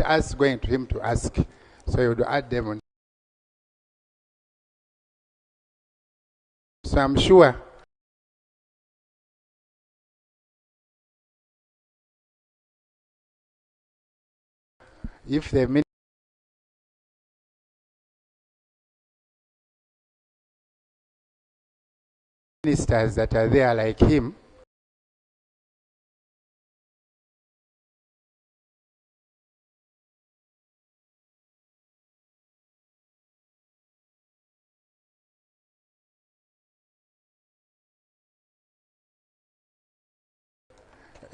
us going to him to ask. So he would add them on. So I'm sure if the ministers that are there like him,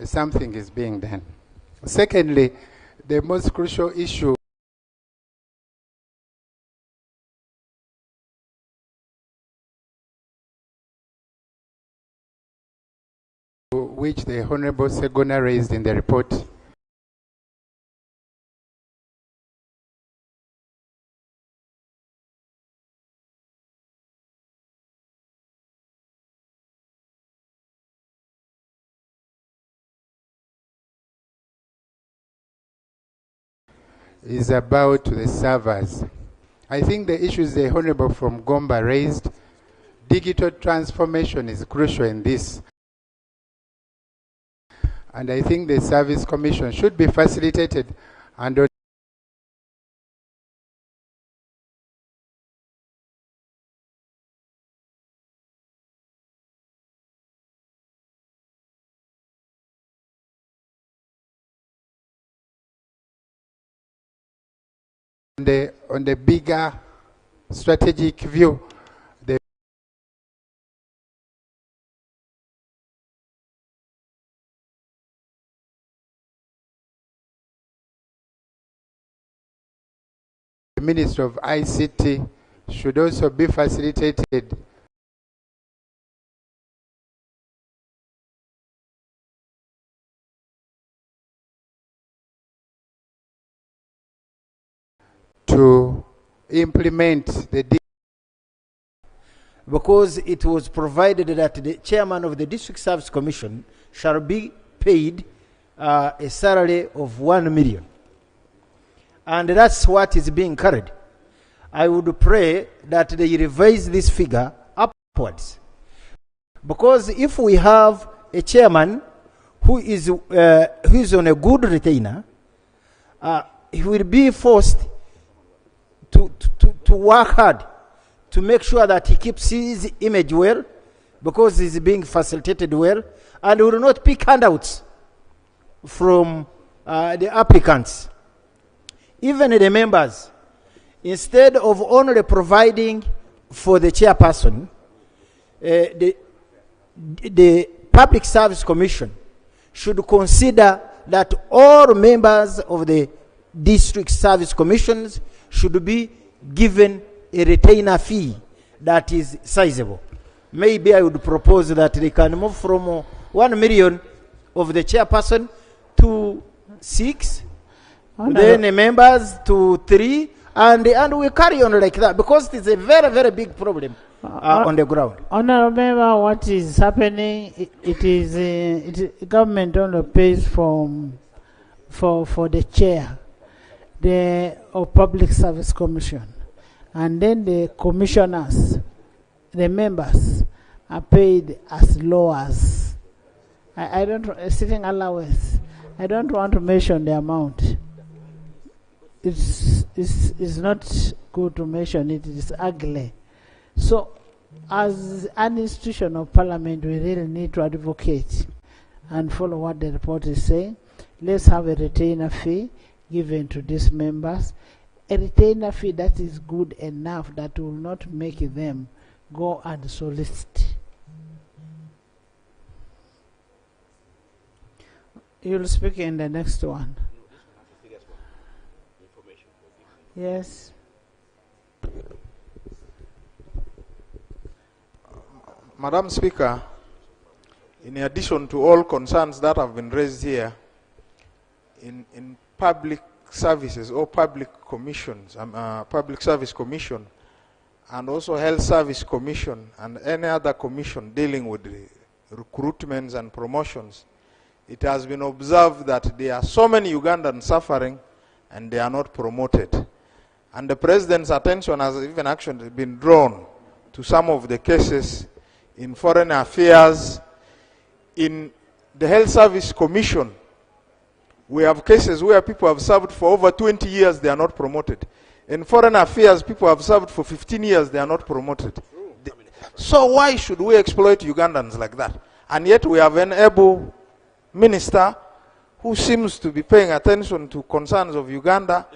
something is being done. Secondly, the most crucial issue which the Honorable Segona raised in the report is about the servers. I think the issues the Honorable from Gomba raised, digital transformation is crucial in this. And I think the Service Commission should be facilitated and on the bigger strategic view, the Minister of ICT should also be facilitated to implement the because it was provided that the chairman of the District Service Commission shall be paid a salary of 1 million. And that's what is being carried. I would pray that they revise this figure upwards. Because if we have a chairman who is on a good retainer, he will be forced to work hard to make sure that he keeps his image well, because he's being facilitated well, and will not pick handouts from the applicants. Even the members, instead of only providing for the chairperson, the Public Service Commission should consider that all members of the District Service Commissions should be given a retainer fee that is sizable. Maybe I would propose that they can move from 1 million of the chairperson to 6, then the members to 3, and we carry on like that, because it's a very, very big problem on the ground. Honorable Member, what is happening? It is government only pays for the chair, of Public Service Commission, and then the commissioners, the members, are paid as low as I don't sitting allowance. I don't want to mention the amount. It's not good to mention it. It is ugly. So, as an institution of parliament, we really need to advocate and follow what the report is saying. Let's have a retainer fee given to these members. A retainer fee that is good enough, that will not make them go and solicit. You'll speak in the next one. Yes. Madam Speaker, in addition to all concerns that have been raised here, in public services or public commissions, Public Service Commission, and also Health Service Commission, and any other commission dealing with the recruitments and promotions, it has been observed that there are so many Ugandans suffering and they are not promoted. And the president's attention has even actually been drawn to some of the cases in foreign affairs. In the Health Service Commission, we have cases where people have served for over 20 years, they are not promoted. In foreign affairs, people have served for 15 years, they are not promoted. So why should we exploit Ugandans like that? And yet we have an able minister who seems to be paying attention to concerns of Uganda,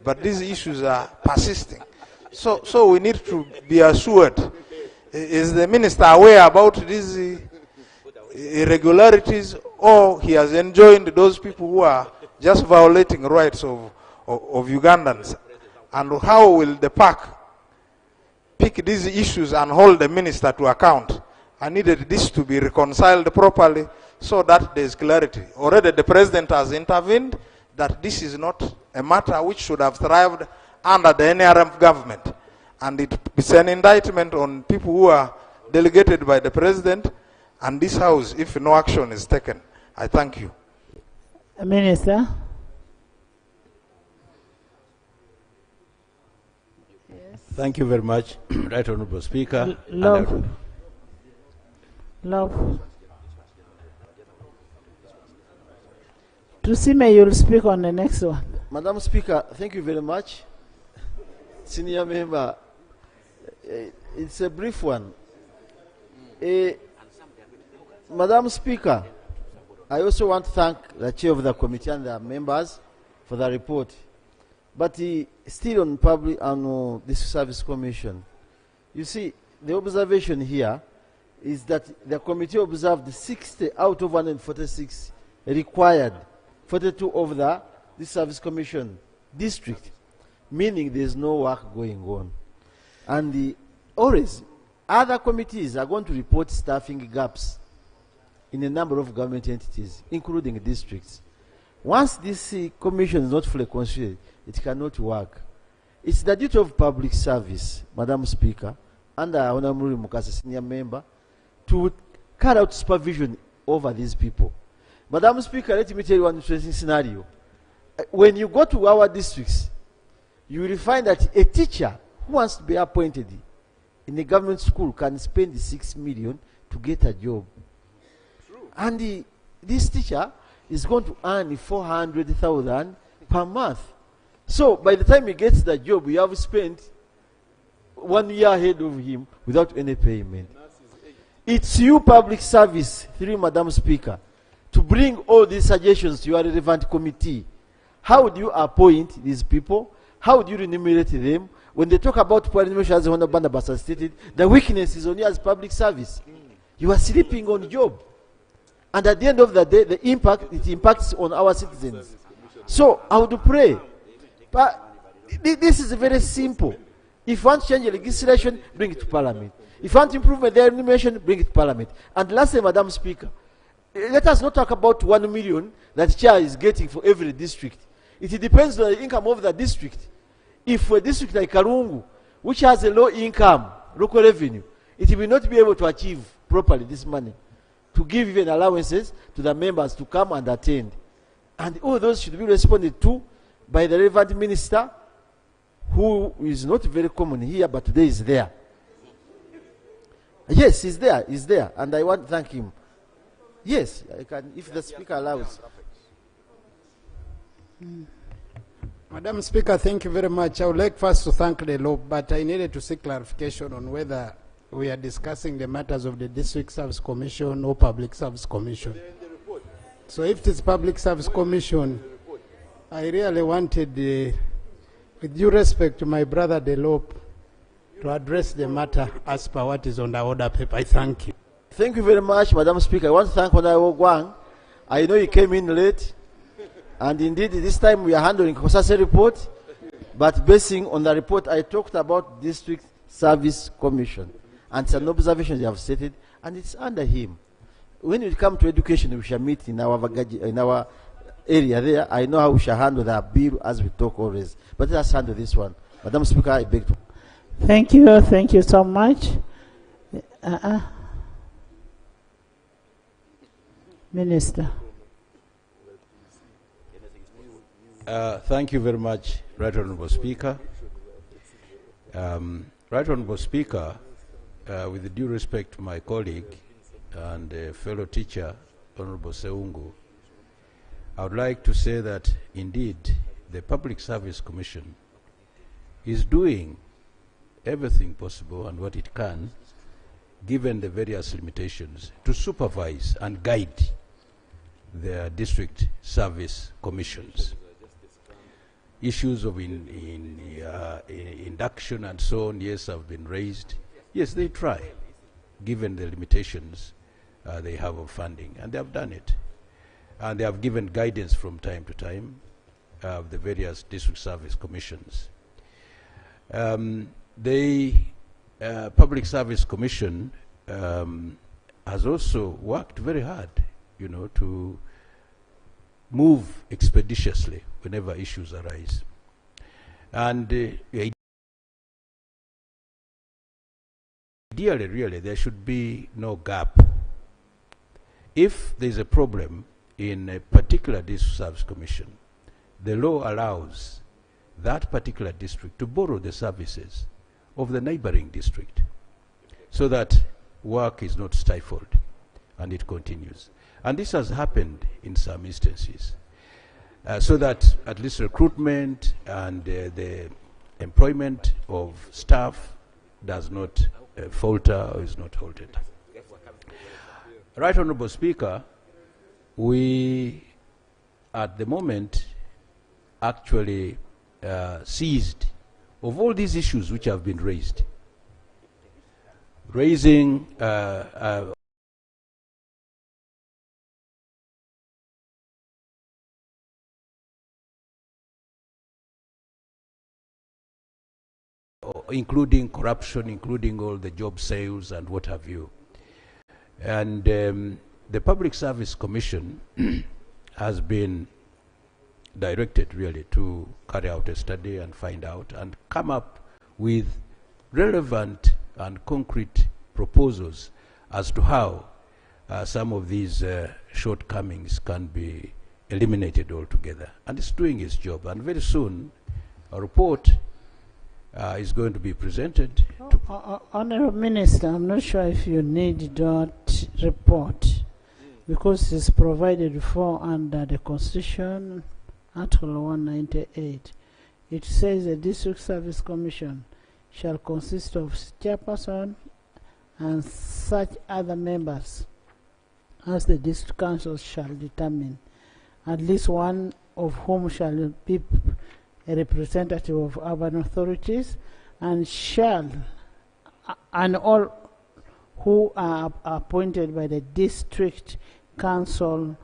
but these issues are persisting. So we need to be assured. Is the minister aware about these irregularities, or he has enjoined those people who are just violating rights of Ugandans? And how will the PAC pick these issues and hold the minister to account? I needed this to be reconciled properly so that there is clarity. Already the president has intervened that this is not a matter which should have thrived under the NRM government. And it's an indictment on people who are delegated by the president and this house if no action is taken. I thank you. Minister. Thank you very much, Right Honorable Speaker. Love. Tusime, you'll speak on the next one. Madam Speaker, thank you very much. Senior member, it's a brief one. Madam Speaker, I also want to thank the chair of the committee and the members for the report. But still on public and this service commission, you see, the observation here is that the committee observed 60 out of 146 required 42 of this service commission district, meaning there's no work going on. And always, other committees are going to report staffing gaps in a number of government entities, including districts. Once this commission is not fully constituted, it cannot work. It's the duty of public service, Madam Speaker, and Honorable Mukasa, senior member, to carry out supervision over these people. Madam Speaker, let me tell you one interesting scenario. When you go to our districts, you will find that a teacher who wants to be appointed in a government school can spend 6 million to get a job. True. And this teacher is going to earn 400,000 per month. So by the time he gets the job, we have spent 1 year ahead of him without any payment. It's you, public service, through Madam Speaker, to bring all these suggestions to your relevant committee. How do you appoint these people? How do you remunerate them? When they talk about poor remuneration, as Honorable Barnabas has stated, the weakness is on you as public service. You are sleeping on job. And at the end of the day, it impacts on our citizens. So I would pray. But this is very simple. If you want to change the legislation, bring it to Parliament. If you want to improve the remuneration, bring it to Parliament. And lastly, Madam Speaker, let us not talk about 1 million that chair is getting for every district. It depends on the income of the district. If a district like Karungu, which has a low income, local revenue, it will not be able to achieve properly this money, to give even allowances to the members to come and attend. And all those should be responded to by the relevant minister, who is not very common here, but today is there. Yes, he's there, and I want to thank him. Yes, I can, if the speaker allows. Madam Speaker, thank you very much. I would like first to thank the law, but I needed to seek clarification on whether we are discussing the matters of the District Service Commission or Public Service Commission. So if it is Public Service Commission, I really wanted, with due respect to my brother Delop, to address the matter as per what is on the order paper. I thank you. Thank you very much, Madam Speaker. I want to thank Honorable Gwang. I know you came in late, and indeed this time we are handling Kosase report, but basing on the report I talked about District Service Commission, and some observations you have stated, and it's under him. When it comes to education, we shall meet in our area there. I know how we shall handle the bill as we talk always, but let us handle this one. Madam Speaker, I beg to. Thank you so much. Minister. Thank you very much, Right Honourable Speaker. Right Honourable Speaker, with due respect to my colleague and fellow teacher, Honourable Seungu, I would like to say that indeed the Public Service Commission is doing everything possible and what it can, given the various limitations, to supervise and guide their district service commissions. Issues of induction and so on, yes, have been raised. Yes, they try, given the limitations they have of funding, and they have done it. And they have given guidance from time to time of the various district service commissions. The Public Service Commission has also worked very hard, you know, to move expeditiously whenever issues arise. And ideally, really, there should be no gap. If there's a problem in a particular district service commission, the law allows that particular district to borrow the services of the neighboring district so that work is not stifled and it continues. And this has happened in some instances, so that at least recruitment and the employment of staff does not falter or is not halted. Right Honourable Speaker, we at the moment actually seized of all these issues which have been raised. Raising including corruption, including all the job sales and what have you. And the Public Service Commission has been directed really to carry out a study and find out and come up with relevant and concrete proposals as to how some of these shortcomings can be eliminated altogether. And it's doing its job. And very soon a report is going to be presented. Honourable Minister, I'm not sure if you need that report because it's provided for under the Constitution, Article 198. It says the District Service Commission shall consist of chairperson and such other members as the District Council shall determine, at least one of whom shall be a representative of urban authorities, and all who are appointed by the District Council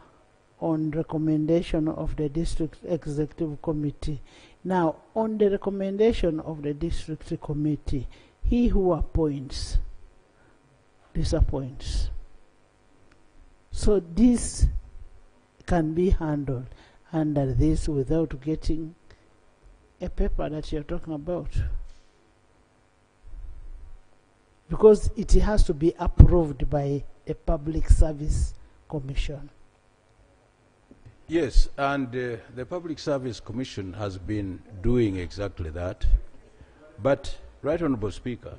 on recommendation of the District Executive Committee. Now, on the recommendation of the District Committee, he who appoints disappoints. So this can be handled under this without getting a paper that you're talking about, because it has to be approved by a Public Service Commission. Yes, and the Public Service Commission has been doing exactly that. But, Right Honourable Speaker,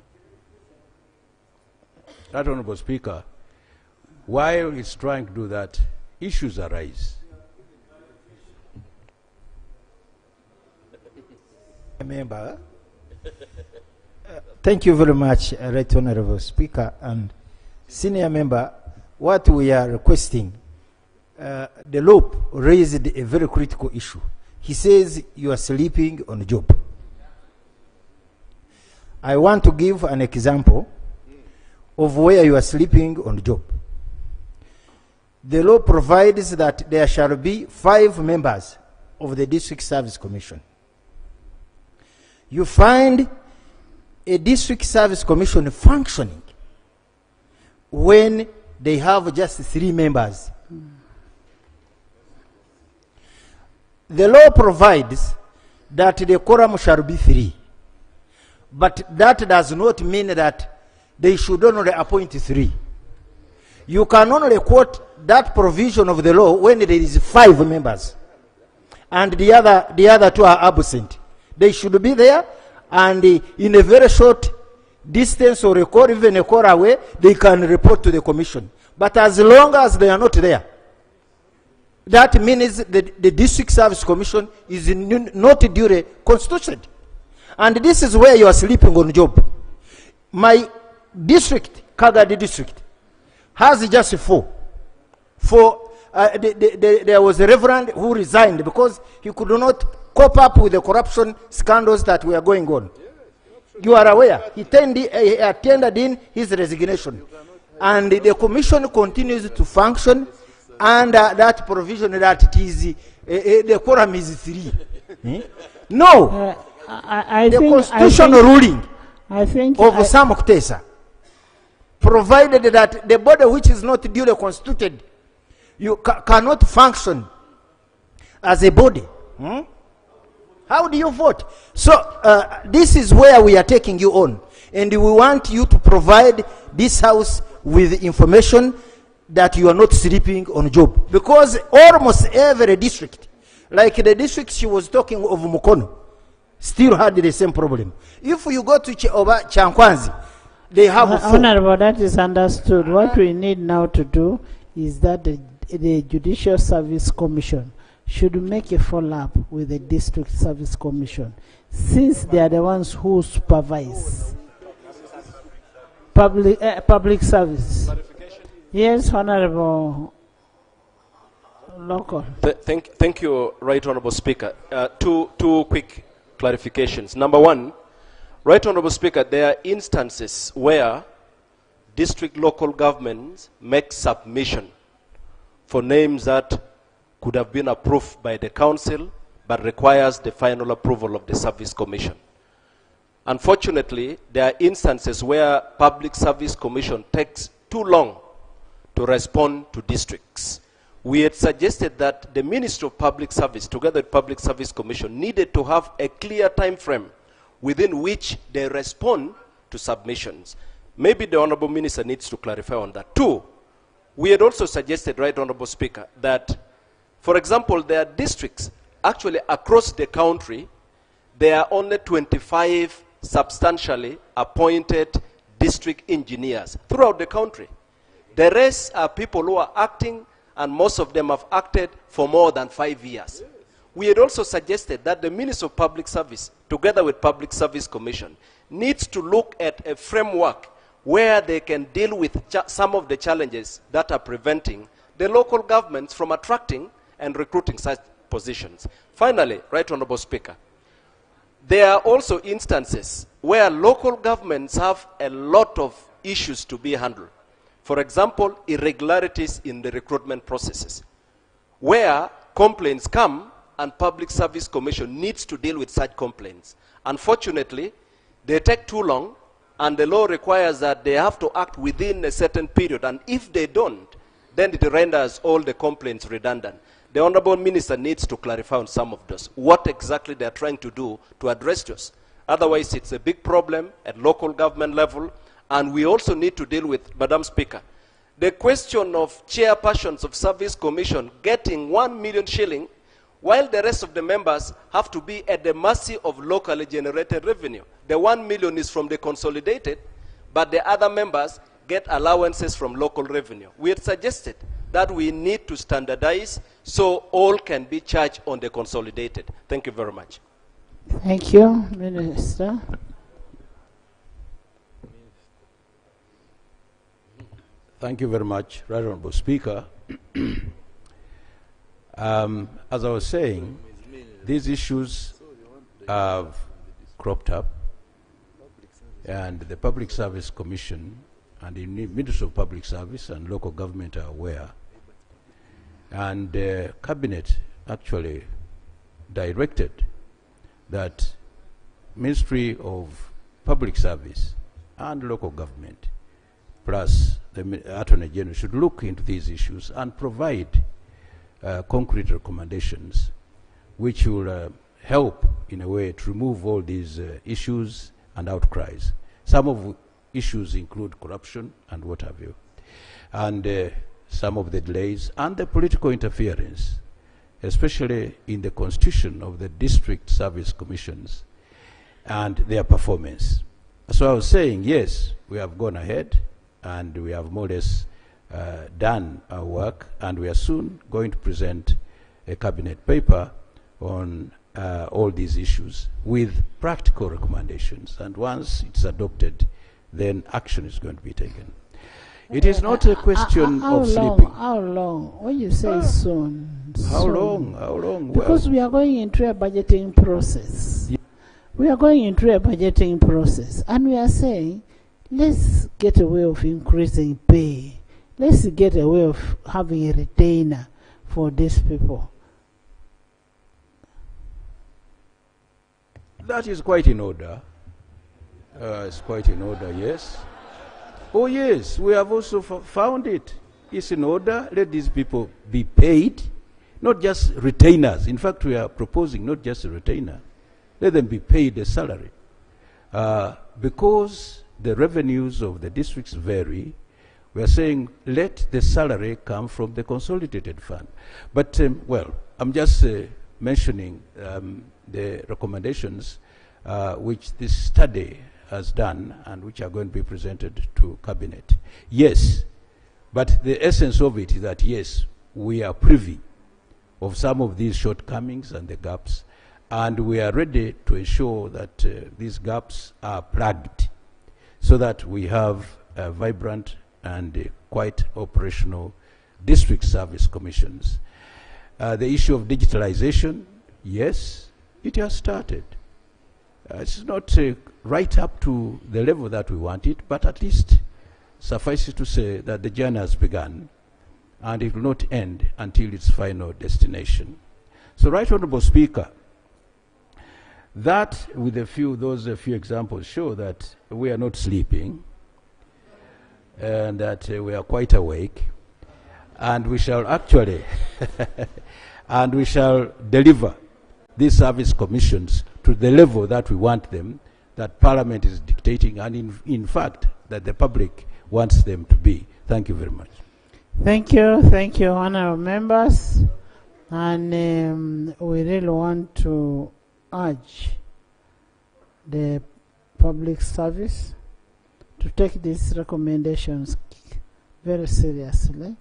while it's trying to do that, issues arise. Member, thank you very much, Right Honourable Speaker and Senior Member. What we are requesting, the LOP raised a very critical issue. He says you are sleeping on the job. I want to give an example of where you are sleeping on the job. The law provides that there shall be 5 members of the District Service Commission. You find a District Service Commission functioning when they have just 3 members. The law provides that the quorum shall be 3. But that does not mean that they should only appoint 3. You can only quote that provision of the law when there is 5 members. and the other two are absent. They should be there, and in a very short distance or even a call away, they can report to the commission. But as long as they are not there, that means the District Service Commission is not duly constituted. And this is where you are sleeping on job. My district, Kagadi district, has just four. There was a reverend who resigned because he could not cope up with the corruption scandals that were going on. You are aware. He attended in his resignation. And the commission continues to function under that provision that it is, the quorum is 3. No. The constitutional ruling of Sam Kutesa provided that the body which is not duly constituted, you cannot function as a body. How do you vote? So this is where we are taking you on, and we want you to provide this house with information that you are not sleeping on job, because almost every district, like the district she was talking of, Mukono, still had the same problem. If you go to Chankwanzi, they have Honorable, that is understood. What we need now to do is that the Judicial Service Commission should make a follow-up with the District Service Commission, since they are the ones who supervise public service. Yes, Honorable Local. Thank you, Right Honorable Speaker. Two quick clarifications. Number one, Right Honorable Speaker, there are instances where district local governments make submission for names that could have been approved by the council but requires the final approval of the Service Commission. Unfortunately, there are instances where Public Service Commission takes too long to respond to districts. We had suggested that the Ministry of Public Service, together with Public Service Commission, needed to have a clear time frame within which they respond to submissions. Maybe the Honorable Minister needs to clarify on that. Two, we had also suggested, Right Honorable Speaker, that, for example, there are districts, actually across the country, there are only 25 substantially appointed district engineers throughout the country. The rest are people who are acting, and most of them have acted for more than 5 years. We had also suggested that the Ministry of Public Service, together with Public Service Commission, needs to look at a framework where they can deal with some of the challenges that are preventing the local governments from attracting and recruiting such positions. Finally, Right Honorable Speaker, there are also instances where local governments have a lot of issues to be handled. For example, irregularities in the recruitment processes, where complaints come and Public Service Commission needs to deal with such complaints. Unfortunately, they take too long, and the law requires that they have to act within a certain period, and if they don't, then it renders all the complaints redundant. The Honorable Minister needs to clarify on some of those, what exactly they are trying to do to address this. Otherwise, it's a big problem at local government level, and we also need to deal with, Madam Speaker, the question of chairpersons of Service Commission getting 1 million shilling, while the rest of the members have to be at the mercy of locally generated revenue. The 1 million is from the consolidated, but the other members get allowances from local revenue. We had suggested that we need to standardize so all can be charged on the consolidated. Thank you very much. Thank you, Minister. Thank you very much, Right Honorable Speaker. As I was saying, these issues have cropped up, and the Public Service Commission and the Ministry of Public Service and local government are aware. And the Cabinet actually directed that Ministry of Public Service and local government plus the Attorney General should look into these issues and provide concrete recommendations which will help in a way to remove all these issues and outcries. Some of issues include corruption and what have you, and some of the delays and the political interference especially in the constitution of the district service commissions and their performance. So I was saying, yes, we have gone ahead and we have more or less done our work, and we are soon going to present a cabinet paper on all these issues with practical recommendations. And once it's adopted, then action is going to be taken. It is not a question of sleeping. How long? When you say soon. How soon. long? How long? Because we are going into a budgeting process. Yeah. We are going into a budgeting process, and we are saying, let's get a way of increasing pay. Let's get a way of having a retainer for these people. That is quite in order. It's quite in order, yes. Oh, yes, we have also found it. It's in order. Let these people be paid, not just retainers. In fact, we are proposing not just a retainer. Let them be paid a salary. Because the revenues of the districts vary, we are saying let the salary come from the consolidated fund. But, well, I'm just mentioning the recommendations which this study has done and which are going to be presented to Cabinet. Yes, but the essence of it is that, yes, we are privy of some of these shortcomings and the gaps, and we are ready to ensure that these gaps are plugged so that we have a vibrant and quite operational district service commissions. The issue of digitalization, yes, it has started. It's not right up to the level that we want it, but at least suffice it to say that the journey has begun, and it will not end until its final destination. So, Right Honourable Speaker, that with those few examples show that we are not sleeping, and that we are quite awake, and we shall actually and we shall deliver these service commissions to the level that we want them, that Parliament is dictating, and in fact that the public wants them to be. Thank you very much. Thank you, honourable members, and we really want to urge the public service to take these recommendations very seriously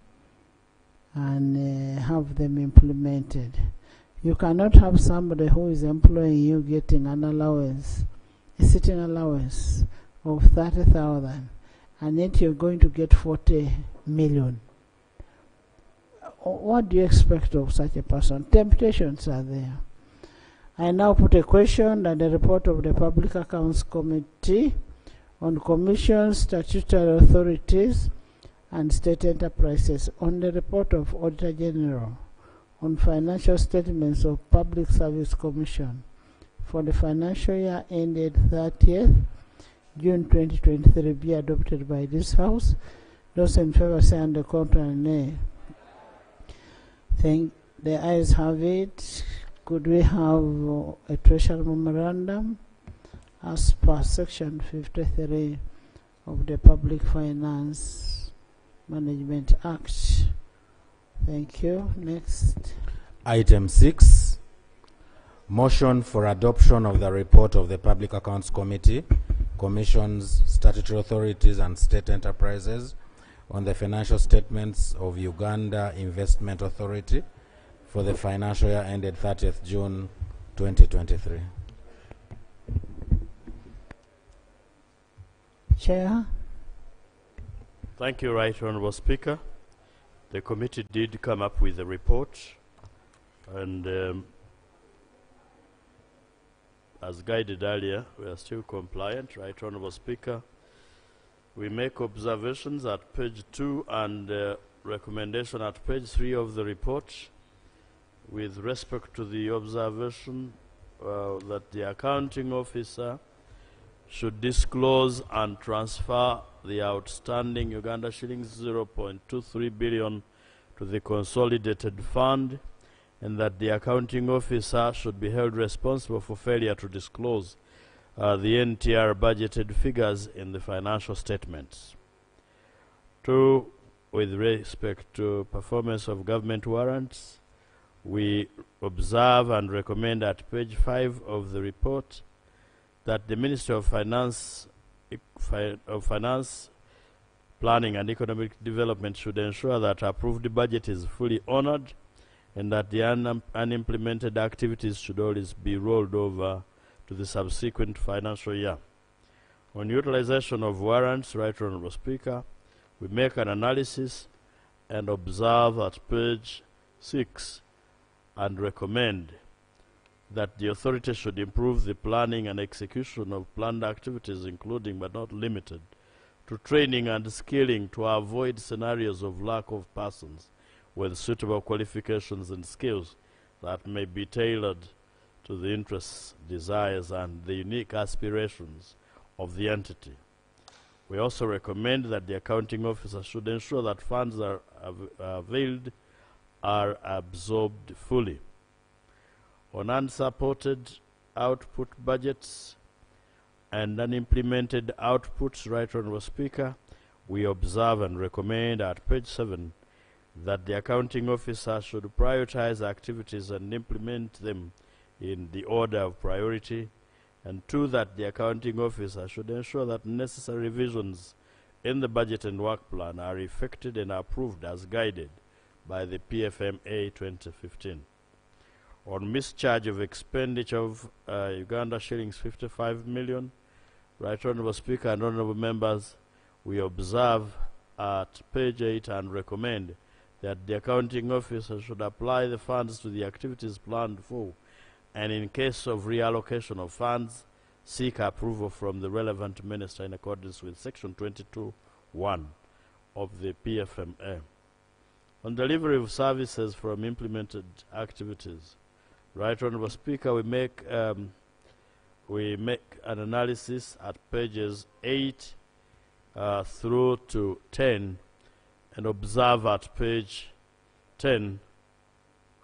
and have them implemented. You cannot have somebody who is employing you getting an allowance, a sitting allowance of 30,000, and yet you're going to get 40 million. What do you expect of such a person? Temptations are there. I now put a question that the report of the Public Accounts Committee on commissions, statutory authorities, and state enterprises on the report of Auditor General on financial statements of Public Service Commission for the financial year ended 30th June 2023 be adopted by this House. Those in favor say on the contrary, nay. Think the ayes have it. Could we have a treasury memorandum as per section 53 of the Public Finance Management Act? Thank you. Next. Item 6, motion for adoption of the report of the Public Accounts Committee, Commissions, Statutory Authorities and State Enterprises on the financial statements of Uganda Investment Authority for the financial year ended 30th June 2023. Chair. Thank you, Right Honourable Speaker. The committee did come up with a report, and as guided earlier, we are still compliant. Right Honourable Speaker, we make observations at page 2 and recommendation at page 3 of the report with respect to the observation that the accounting officer should disclose and transfer the outstanding Uganda shillings 0.23 billion to the consolidated fund, and that the accounting officer should be held responsible for failure to disclose the NTR budgeted figures in the financial statements. 2, with respect to performance of government warrants, We observe and recommend at page 5 of the report that the Ministry of Finance, Planning and Economic Development should ensure that approved budget is fully honored and that the unimplemented activities should always be rolled over to the subsequent financial year. On utilization of warrants, Right Honourable Speaker, we make an analysis and observe at page 6 and recommend that the authority should improve the planning and execution of planned activities, including but not limited to training and skilling, to avoid scenarios of lack of persons with suitable qualifications and skills that may be tailored to the interests, desires, and the unique aspirations of the entity. We also recommend that the accounting officer should ensure that funds are availed are absorbed fully. On unsupported output budgets and unimplemented outputs, Right Honourable Speaker, we observe and recommend at page 7 that the accounting officer should prioritize activities and implement them in the order of priority, and 2, that the accounting officer should ensure that necessary revisions in the budget and work plan are effected and approved as guided by the PFMA 2015. On mischarge of expenditure of Uganda shillings 55 million, Right Honourable Speaker and Honourable Members, we observe at page 8 and recommend that the accounting officer should apply the funds to the activities planned for, and in case of reallocation of funds, seek approval from the relevant minister in accordance with section 22(1) of the PFMA. On delivery of services from implemented activities, Right Honourable Speaker, we make an analysis at pages 8 through to 10 and observe at page 10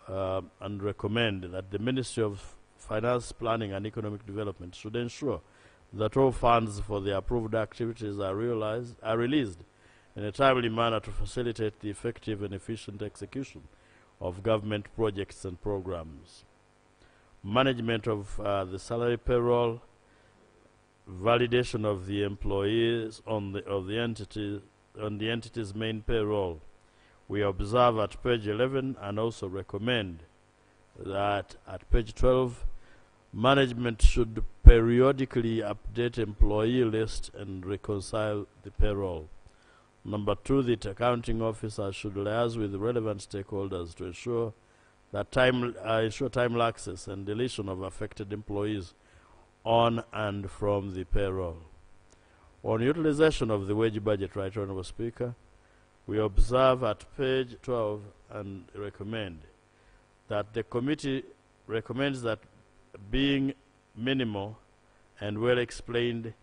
and recommend that the Ministry of Finance, Planning and Economic Development should ensure that all funds for the approved activities are released in a timely manner to facilitate the effective and efficient execution of government projects and programs. Management of the salary payroll, validation of the employees on the entity's main payroll. We observe at page 11 and also recommend that at page 12, management should periodically update employee list and reconcile the payroll. Number 2, the accounting officer should liaise with the relevant stakeholders to ensure that timely access and deletion of affected employees on and from the payroll. On utilization of the wage budget, Right Honourable Speaker, we observe at page 12 and recommend that the committee recommends that, being minimal and well explained,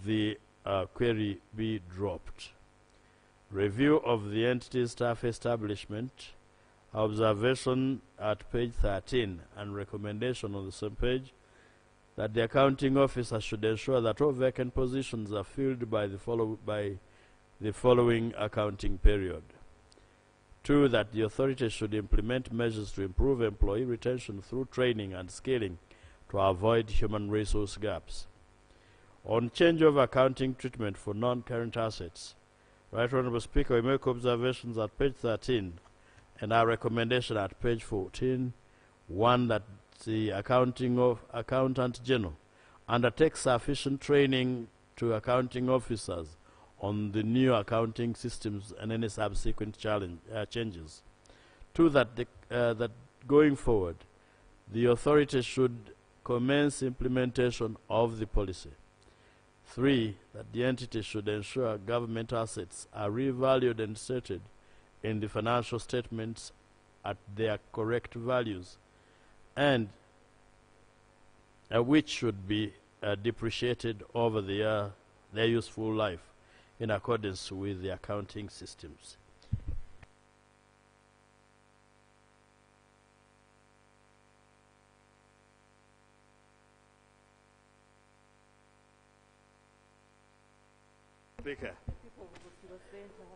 the query be dropped. Review of the entity's staff establishment, observation at page 13 and recommendation on the same page that the accounting officer should ensure that all vacant positions are filled by the following accounting period. 2, that the authority should implement measures to improve employee retention through training and scaling to avoid human resource gaps. On change of accounting treatment for non-current assets, Right Honourable Speaker, we make observations at page 13 and our recommendation at page 14. 1, that the Accountant General undertakes sufficient training to accounting officers on the new accounting systems and any subsequent changes. 2, that going forward, the authority should commence implementation of the policy. 3, that the entity should ensure government assets are revalued and stated in the financial statements at their correct values, and which should be depreciated over their useful life in accordance with the accounting systems. Speaker,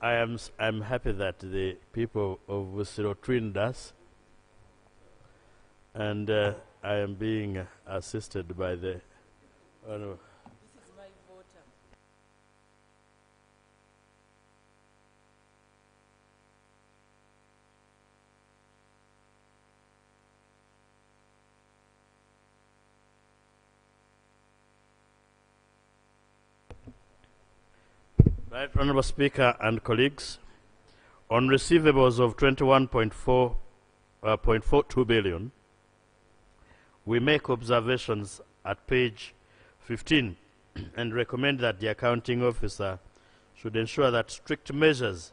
I'm happy that the people of Busiro trained us And I am being assisted by the... Oh no. Right, Honorable Speaker and colleagues, on receivables of 21.42 billion, we make observations at page 15 and recommend that the accounting officer should ensure that strict measures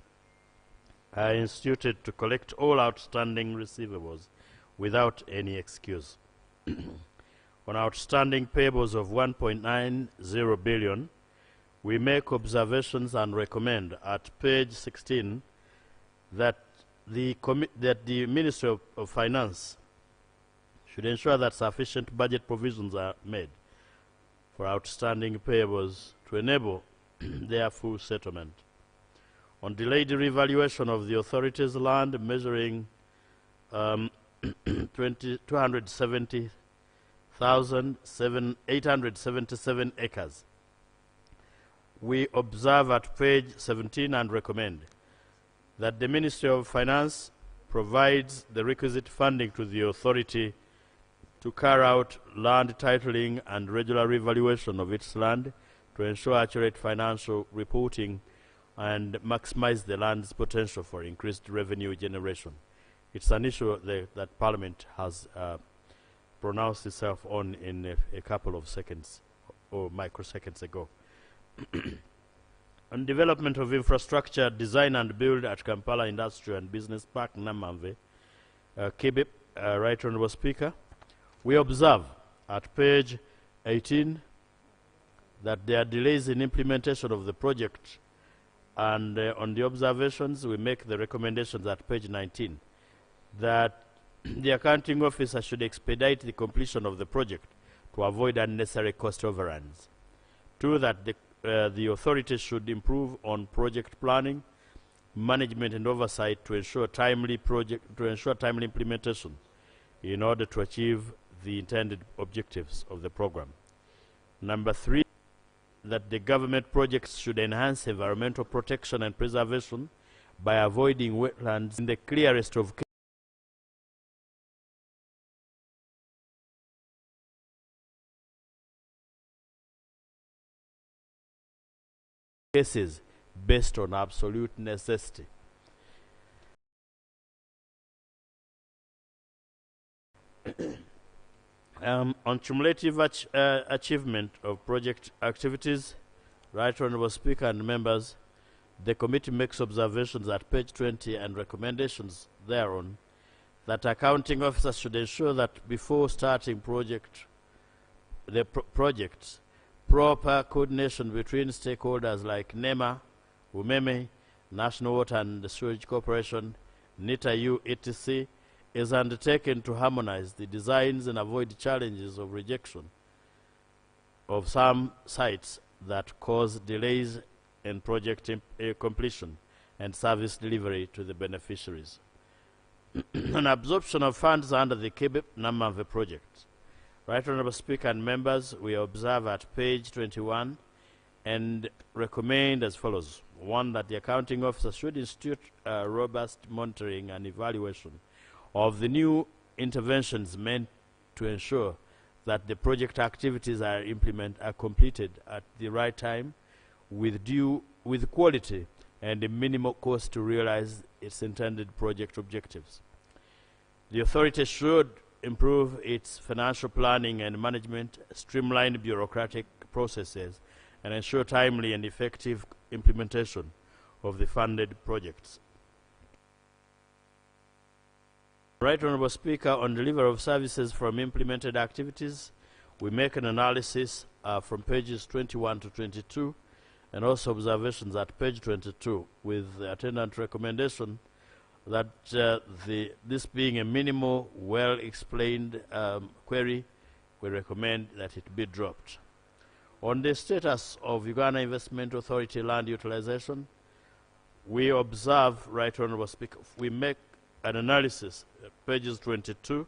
are instituted to collect all outstanding receivables without any excuse. On outstanding payables of 1.90 billion, we make observations and recommend at page 16 that the Ministry of Finance should ensure that sufficient budget provisions are made for outstanding payables to enable their full settlement. On delayed revaluation of the authority's land measuring 270,877 acres, we observe at page 17 and recommend that the Ministry of Finance provides the requisite funding to the authority to carry out land titling and regular revaluation of its land to ensure accurate financial reporting and maximize the land's potential for increased revenue generation. It's an issue that Parliament has pronounced itself on in a couple of seconds or microseconds ago. On development of infrastructure, design and build at Kampala Industrial and Business Park, Namamve, Kibip, Right Honourable Speaker, we observe at page 18 that there are delays in implementation of the project, and on the observations we make the recommendations at page 19 that the accounting officer should expedite the completion of the project to avoid unnecessary cost overruns. 2, that the authorities should improve on project planning, management and oversight to ensure timely implementation in order to achieve the intended objectives of the program. Number 3, that the government projects should enhance environmental protection and preservation by avoiding wetlands in the clearest of cases based on absolute necessity. On cumulative achievement of project activities, Right Honourable Speaker and members, the committee makes observations at page 20 and recommendations thereon that accounting officers should ensure that before starting projects, proper coordination between stakeholders like NEMA, UMEME, National Water and Sewage Corporation, NITA-U, etc. is undertaken to harmonize the designs and avoid challenges of rejection of some sites that cause delays in project completion and service delivery to the beneficiaries. An absorption of funds under the Kibip Namamve project. Right Honourable Speaker and members, we observe at page 21 and recommend as follows. 1, that the accounting officer should institute robust monitoring and evaluation of the new interventions meant to ensure that the project activities are completed at the right time with quality and a minimal cost to realize its intended project objectives. The authority should improve its financial planning and management, streamline bureaucratic processes, and ensure timely and effective implementation of the funded projects. Right Honourable Speaker, on delivery of services from implemented activities, we make an analysis from pages 21 to 22 and also observations at page 22 with the attendant recommendation that this being a minimal, well-explained query, we recommend that it be dropped. On the status of Uganda Investment Authority land utilization, we observe, Right Honourable Speaker, we make an analysis, pages 22,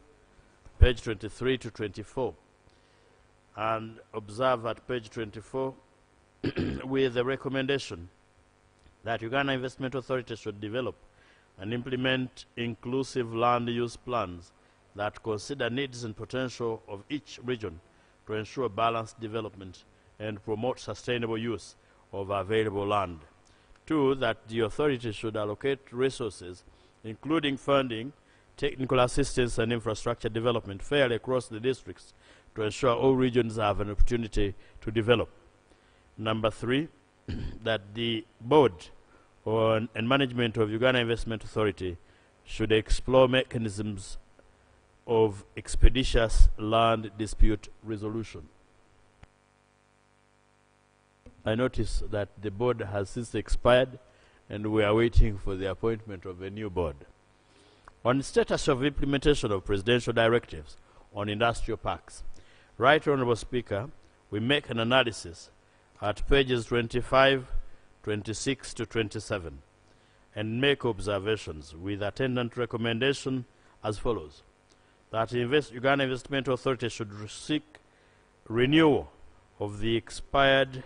page 23 to 24. And observe at page 24 with the recommendation that Uganda Investment Authority should develop and implement inclusive land use plans that consider needs and potential of each region to ensure balanced development and promote sustainable use of available land. 2, that the authority should allocate resources, including funding, technical assistance and infrastructure development fairly across the districts to ensure all regions have an opportunity to develop. Number 3, that the board and management of Uganda Investment Authority should explore mechanisms of expeditious land dispute resolution. I notice that the board has since expired and we are waiting for the appointment of a new board. On the status of implementation of presidential directives on industrial parks, Right Honourable Speaker, we make an analysis at pages 25, 26 to 27 and make observations with attendant recommendation as follows. That Uganda Investment Authority should seek renewal of the expired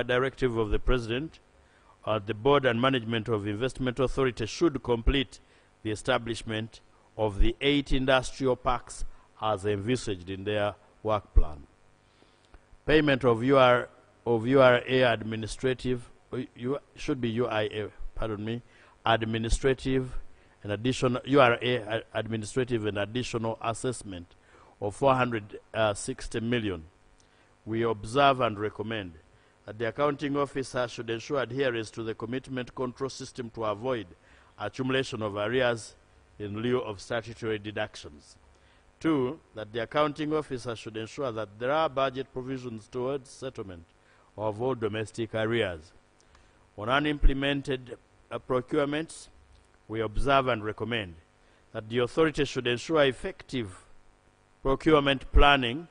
directive of the President. The board and management of Investment Authority should complete the establishment of the 8 industrial parks as envisaged in their work plan. Payment of URA administrative, should be UIA, pardon me, administrative and additional, URA administrative and additional assessment of 460 million. We observe and recommend that the accounting officer should ensure adherence to the commitment control system to avoid accumulation of arrears in lieu of statutory deductions. 2, that the accounting officer should ensure that there are budget provisions towards settlement of all domestic arrears. On unimplemented procurements, we observe and recommend that the authority should ensure effective procurement planning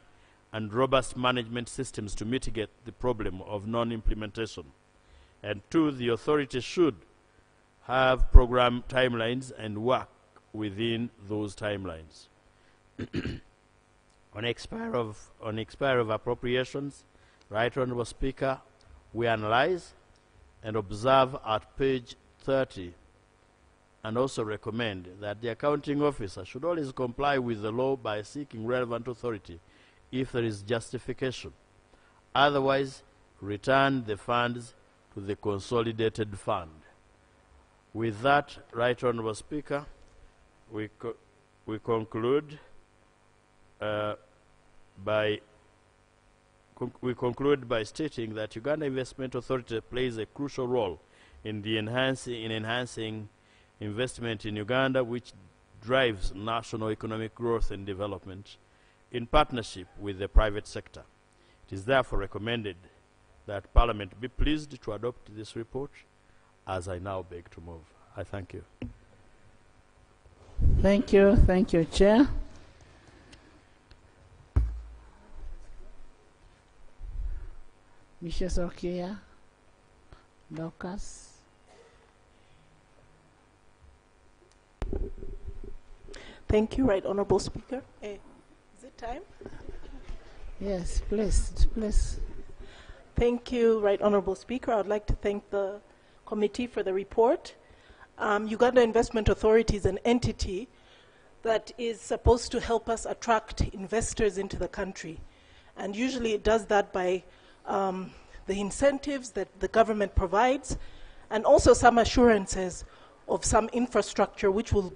and robust management systems to mitigate the problem of non-implementation. And 2, the authority should have program timelines and work within those timelines. On expiry of appropriations, Right Honourable Speaker, we analyze and observe at page 30 and also recommend that the accounting officer should always comply with the law by seeking relevant authority if there is justification. Otherwise, return the funds to the consolidated fund. With that, Right Honourable Speaker, we conclude by stating that Uganda Investment Authority plays a crucial role in enhancing investment in Uganda, which drives national economic growth and development in partnership with the private sector. It is therefore recommended that Parliament be pleased to adopt this report, as I now beg to move. I thank you. Thank you, Chair. Mrs. Okia, Lucas. Thank you, Right Honourable Speaker. Is it time? Yes, please. Thank you, Right Honourable Speaker. I would like to thank the committee for the report. Uganda Investment Authority is an entity that is supposed to help us attract investors into the country. And usually it does that by the incentives that the government provides and also some assurances of some infrastructure which will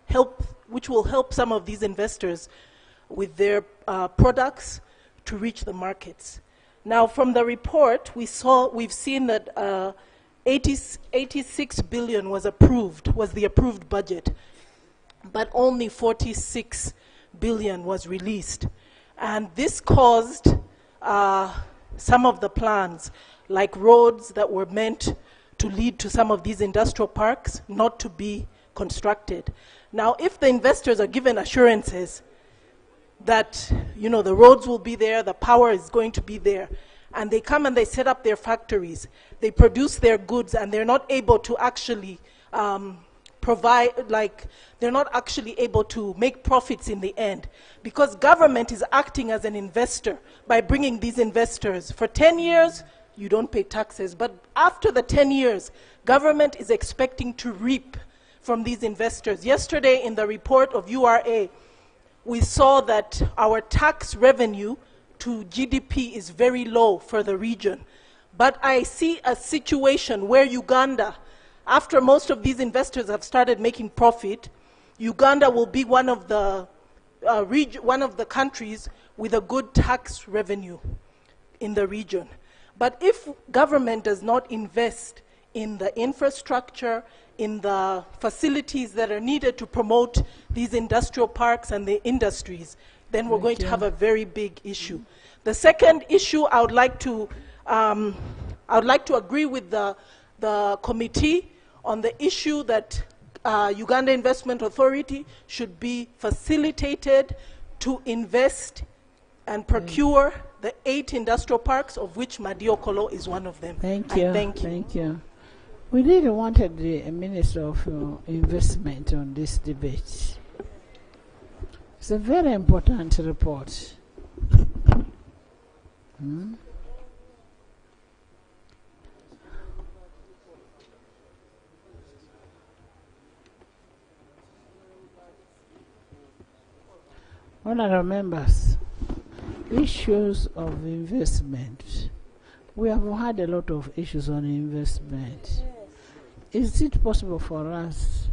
help some of these investors with their products to reach the markets. Now, from the report, we've seen that 86 billion was the approved budget, but only 46 billion was released. And this caused some of the plans, like roads that were meant to lead to some of these industrial parks, not to be constructed. Now, if the investors are given assurances that, the roads will be there, the power is going to be there, and they come and they set up their factories, they produce their goods, and they're not able to actually provide, like, they're not actually able to make profits in the end, because government is acting as an investor by bringing these investors. For 10 years, you don't pay taxes, but after the 10 years, government is expecting to reap from these investors. Yesterday, in the report of URA, we saw that our tax revenue to GDP is very low for the region. But I see a situation where Uganda, after most of these investors have started making profit, Uganda will be one of the countries with a good tax revenue in the region. But if government does not invest in the infrastructure, in the facilities that are needed to promote these industrial parks and the industries, then we're going to have a very big issue. The second issue, I would like to agree with the committee on the issue that Uganda Investment Authority should be facilitated to invest and procure the 8 industrial parks, of which Madiokolo is one of them. Thank you. Thank you. Thank you. We really wanted the Minister of Investment on this debate. It's a very important report. Honourable members, issues of investment. We have had a lot of issues on investment. Is it possible for us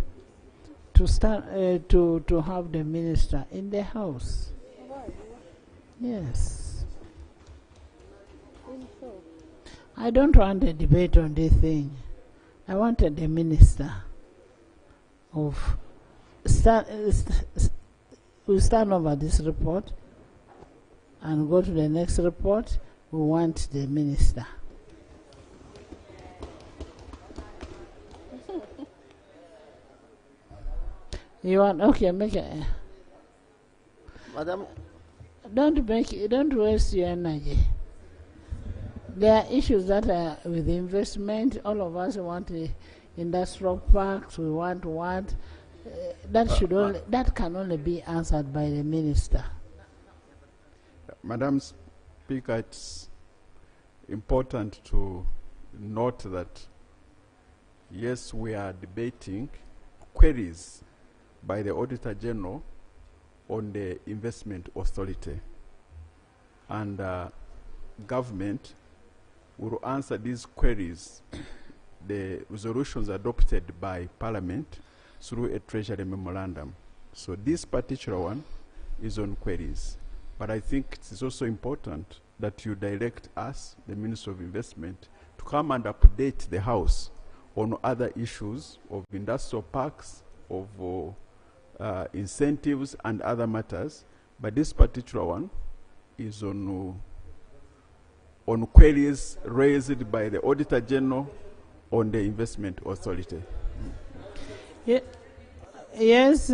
to start to have the minister in the house? Yes. I don't want a debate on this thing. I wanted the minister of we'll stand over this report and go to the next report. We want the minister. You want, okay, make it. Madam, Don't waste your energy. There are issues that are with investment. All of us want industrial parks. We want that can only be answered by the minister. Madam Speaker, it's important to note that yes, we are debating queries by the Auditor General on the Investment Authority, and government will answer these queries, the resolutions adopted by Parliament, through a Treasury memorandum. So this particular one is on queries. But I think it is also important that you direct us, the Minister of Investment, to come and update the House on other issues of industrial parks, of incentives and other matters. But this particular one is on queries raised by the Auditor General on the Investment Authority. Yes.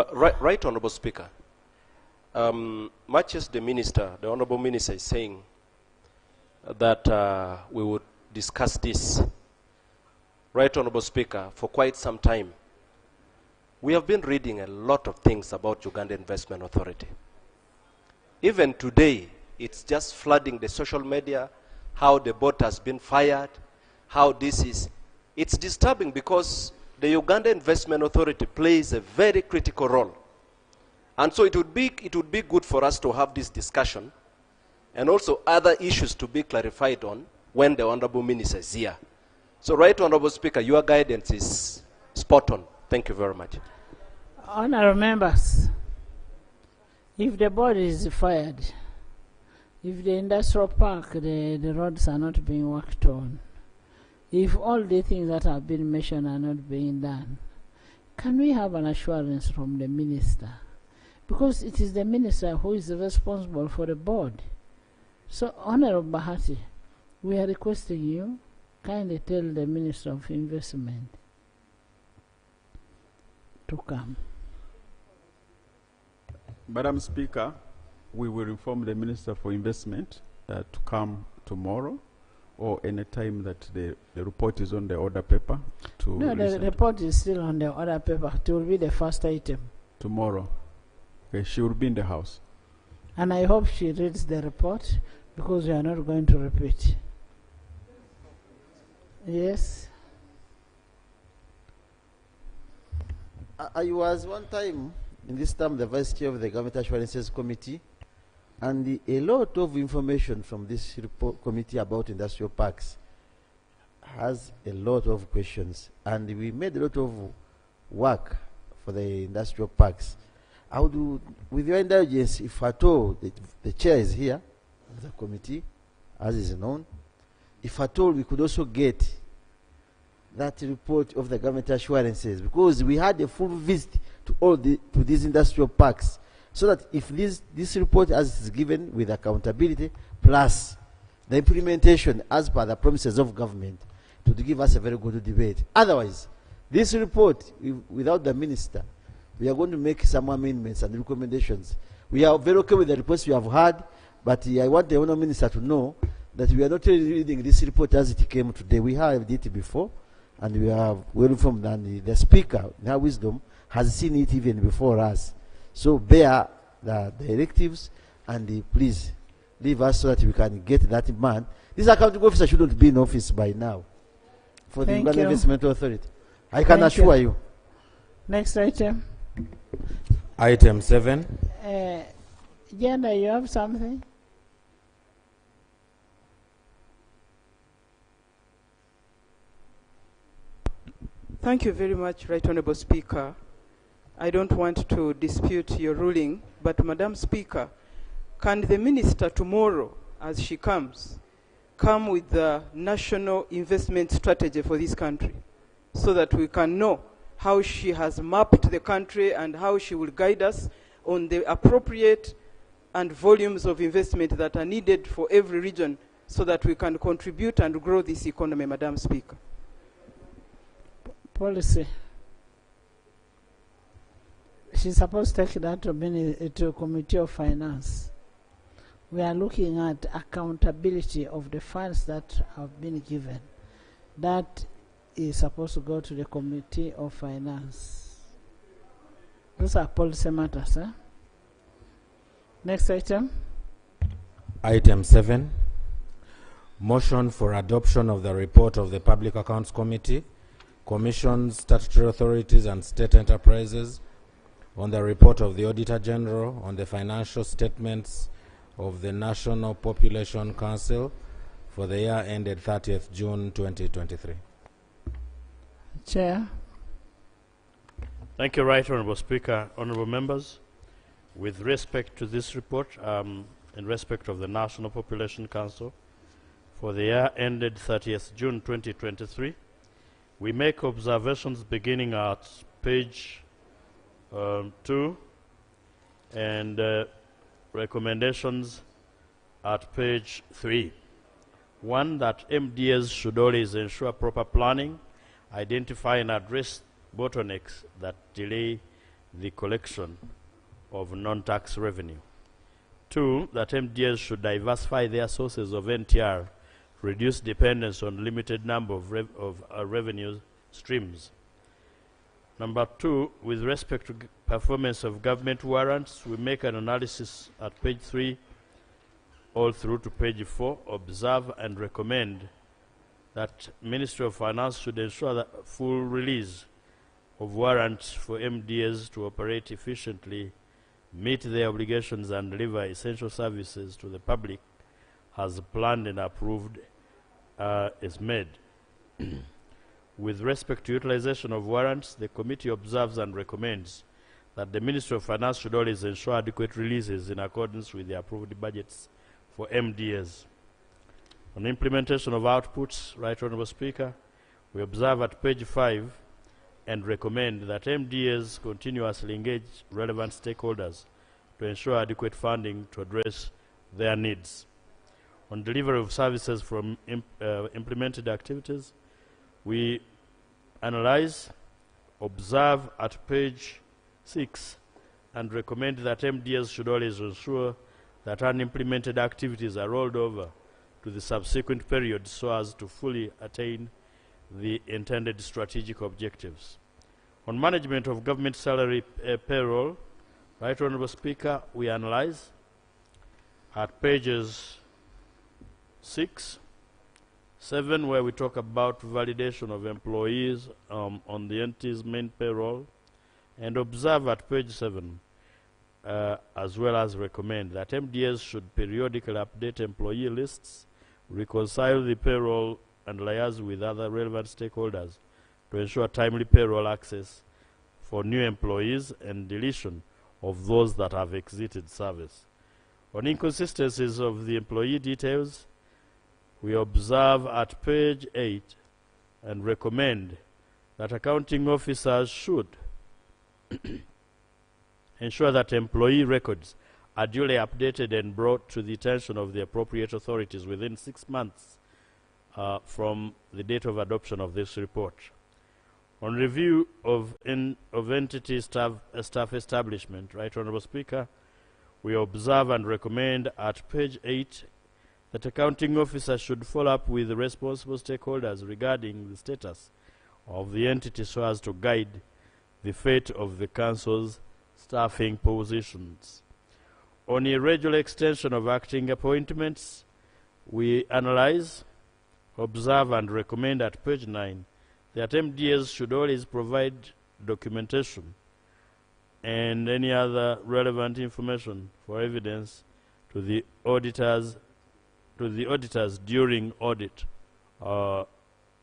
Right, Honourable Speaker. Much as the Honourable Minister is saying that we would discuss this, Right Honourable Speaker, for quite some time, we have been reading a lot of things about Uganda Investment Authority. Even today, it's just flooding the social media, how the board has been fired, how this is. It's disturbing because the Uganda Investment Authority plays a very critical role. And so it would be good for us to have this discussion and also other issues to be clarified on when the Honourable Minister is here. So, Right Honourable Speaker, your guidance is spot on. Thank you very much. Honourable members, if the board is fired, if the industrial park, the roads are not being worked on, if all the things that have been mentioned are not being done, can we have an assurance from the minister? Because it is the minister who is responsible for the board. So, Honourable Bahati, we are requesting you kindly tell the Minister of Investment to come. Madam Speaker, we will inform the Minister for Investment to come tomorrow or any time that the report is on the order paper to No, the listen to? report is still on the order paper. It will be the first item. Tomorrow. Okay, she will be in the house. And I hope she reads the report because we are not going to repeat. Yes. I was one time, in this term, the vice chair of the Government Assurances Committee, and a lot of information from this report committee about industrial parks has a lot of questions, and we made a lot of work for the industrial parks. I would, with your indulgence, if at all the chair is here of the committee, as is known, if at all we could also get that report of the government assurances, because we had a full visit to these industrial parks, so that if this report as it is given with accountability plus the implementation as per the promises of government, it would give us a very good debate. Otherwise, this report, without the minister, we are going to make some amendments and recommendations. We are very okay with the reports we have had, but I want the honourable minister to know that we are not really reading this report as it came today. We have it before, and we are well informed, and the speaker, in her wisdom, has seen it even before us. So bear the directives, and please leave us so that we can get that man. This accounting officer shouldn't be in office by now for the Uganda Investment Authority. I can assure you. Next item. Item 7. Jana, you have something? Thank you very much, Right Honourable Speaker. I don't want to dispute your ruling, but Madam Speaker, can the Minister tomorrow, as she comes, come with the national investment strategy for this country, so that we can know how she has mapped the country and how she will guide us on the appropriate and volumes of investment that are needed for every region, so that we can contribute and grow this economy, Madam Speaker. Policy. She's supposed to take that to Committee of Finance. We are looking at accountability of the funds that have been given. That is supposed to go to the Committee of Finance. Those are policy matters. Next item. Item 7. Motion for adoption of the report of the Public Accounts Committee, Commissions, Statutory Authorities and State Enterprises on the report of the Auditor General on the financial statements of the National Population Council for the year ended 30th June 2023. Chair. Thank you, Right Honourable Speaker. Honourable members, with respect to this report, in respect of the National Population Council for the year ended 30th June 2023, we make observations beginning at page 2 and recommendations at page 3. One, that MDS should always ensure proper planning, identify and address bottlenecks that delay the collection of non-tax revenue. 2, that MDS should diversify their sources of NTR, reduce dependence on limited number of revenue streams. Number 2, with respect to performance of government warrants, we make an analysis at page 3 all through to page 4, observe and recommend that Ministry of Finance should ensure that full release of warrants for MDS to operate efficiently, meet their obligations and deliver essential services to the public as planned and approved is made. With respect to utilization of warrants, the committee observes and recommends that the Ministry of Finance should always ensure adequate releases in accordance with the approved budgets for MDS. On implementation of outputs, Right Honourable Speaker, we observe at page 5 and recommend that MDS continuously engage relevant stakeholders to ensure adequate funding to address their needs. On delivery of services from implemented activities, we analyze, observe at page 6 and recommend that MDS should always ensure that unimplemented activities are rolled over to the subsequent period so as to fully attain the intended strategic objectives. On management of government salary payroll, Right Honourable Speaker, we analyze at pages 6, 7, where we talk about validation of employees on the entity's main payroll, and observe at page 7, as well as recommend that MDS should periodically update employee lists, reconcile the payroll, and liaise with other relevant stakeholders to ensure timely payroll access for new employees and deletion of those that have exited service. On inconsistencies of the employee details, we observe at page 8 and recommend that accounting officers should ensure that employee records are duly updated and brought to the attention of the appropriate authorities within 6 months from the date of adoption of this report. On review of entity staff establishment, Right Honourable Speaker, we observe and recommend at page 8 that accounting officers should follow up with the responsible stakeholders regarding the status of the entity so as to guide the fate of the council's staffing positions. On irregular extension of acting appointments, we analyze, observe, and recommend at page 9 that MDS should always provide documentation and any other relevant information for evidence to the auditors during audit or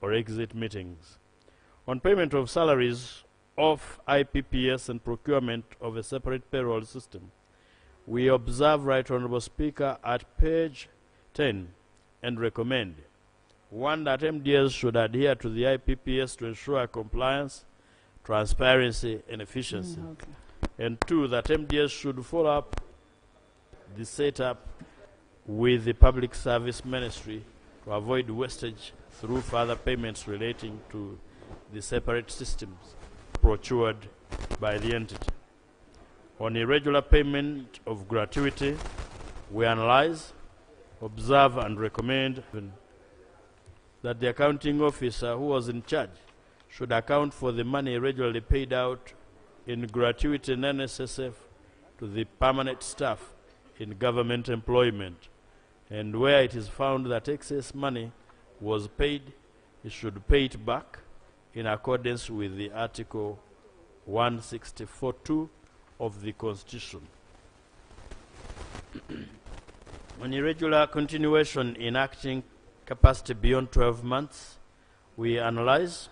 exit meetings. On payment of salaries of IPPS and procurement of a separate payroll system, we observe, Right Honourable Speaker, at page 10 and recommend: 1, that MDS should adhere to the IPPS to ensure compliance, transparency, and efficiency. And 2, that MDS should follow up the setup with the Public Service Ministry to avoid wastage through further payments relating to the separate systems procured by the entity. On irregular payment of gratuity, we analyze, observe, and recommend that the accounting officer who was in charge should account for the money regularly paid out in gratuity and NSSF to the permanent staff in government employment, and where it is found that excess money was paid, it should pay it back in accordance with the Article 164(2) of the Constitution. On irregular continuation in acting capacity beyond 12 months, we analyze,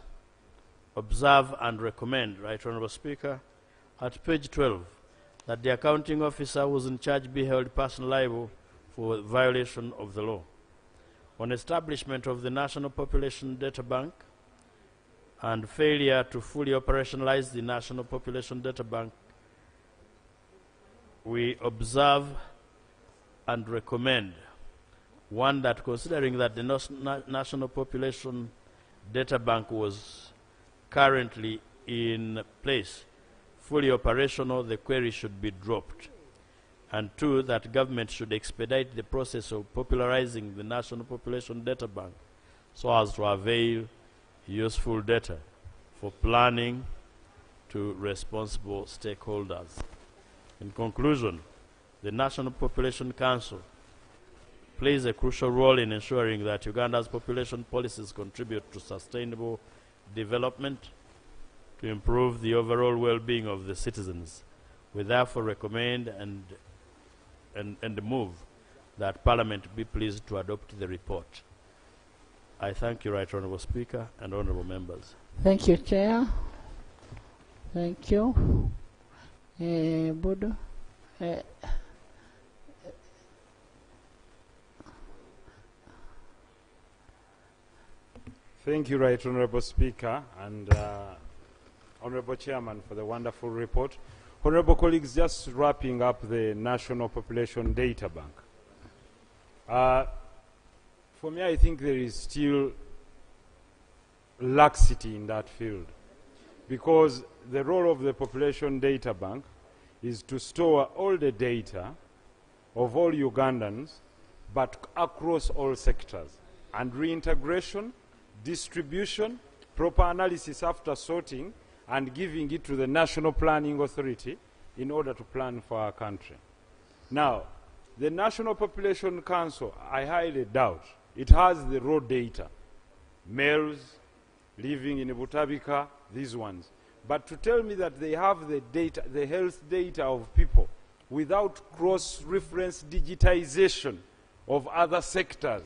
observe, and recommend, Right Honourable Speaker, at page 12, that the accounting officer who was in charge be held personally liable for violation of the law. On establishment of the National Population Data Bank and failure to fully operationalize the National Population Data Bank, we observe and recommend: 1, that considering that the National Population Data Bank was currently in place, fully operational, the query should be dropped. And 2, that government should expedite the process of popularizing the National Population Data Bank so as to avail useful data for planning to responsible stakeholders. In conclusion, the National Population Council plays a crucial role in ensuring that Uganda's population policies contribute to sustainable development to improve the overall well-being of the citizens. We therefore recommend and move that Parliament be pleased to adopt the report. I thank you, Right Honourable Speaker and Honourable Members. Thank you, Chair. Thank you. Budu. Thank you, Right Honourable Speaker and Honourable Chairman, for the wonderful report. Honourable colleagues, just wrapping up the National Population Data Bank. For me, I think there is still laxity in that field, because the role of the Population Data Bank is to store all the data of all Ugandans but across all sectors. And reintegration, distribution, proper analysis after sorting, and giving it to the National Planning Authority in order to plan for our country. Now, the National Population Council, I highly doubt, it has the raw data, males living in Butabika, these ones. But to tell me that they have the data, the health data of people, without cross-reference digitization of other sectors,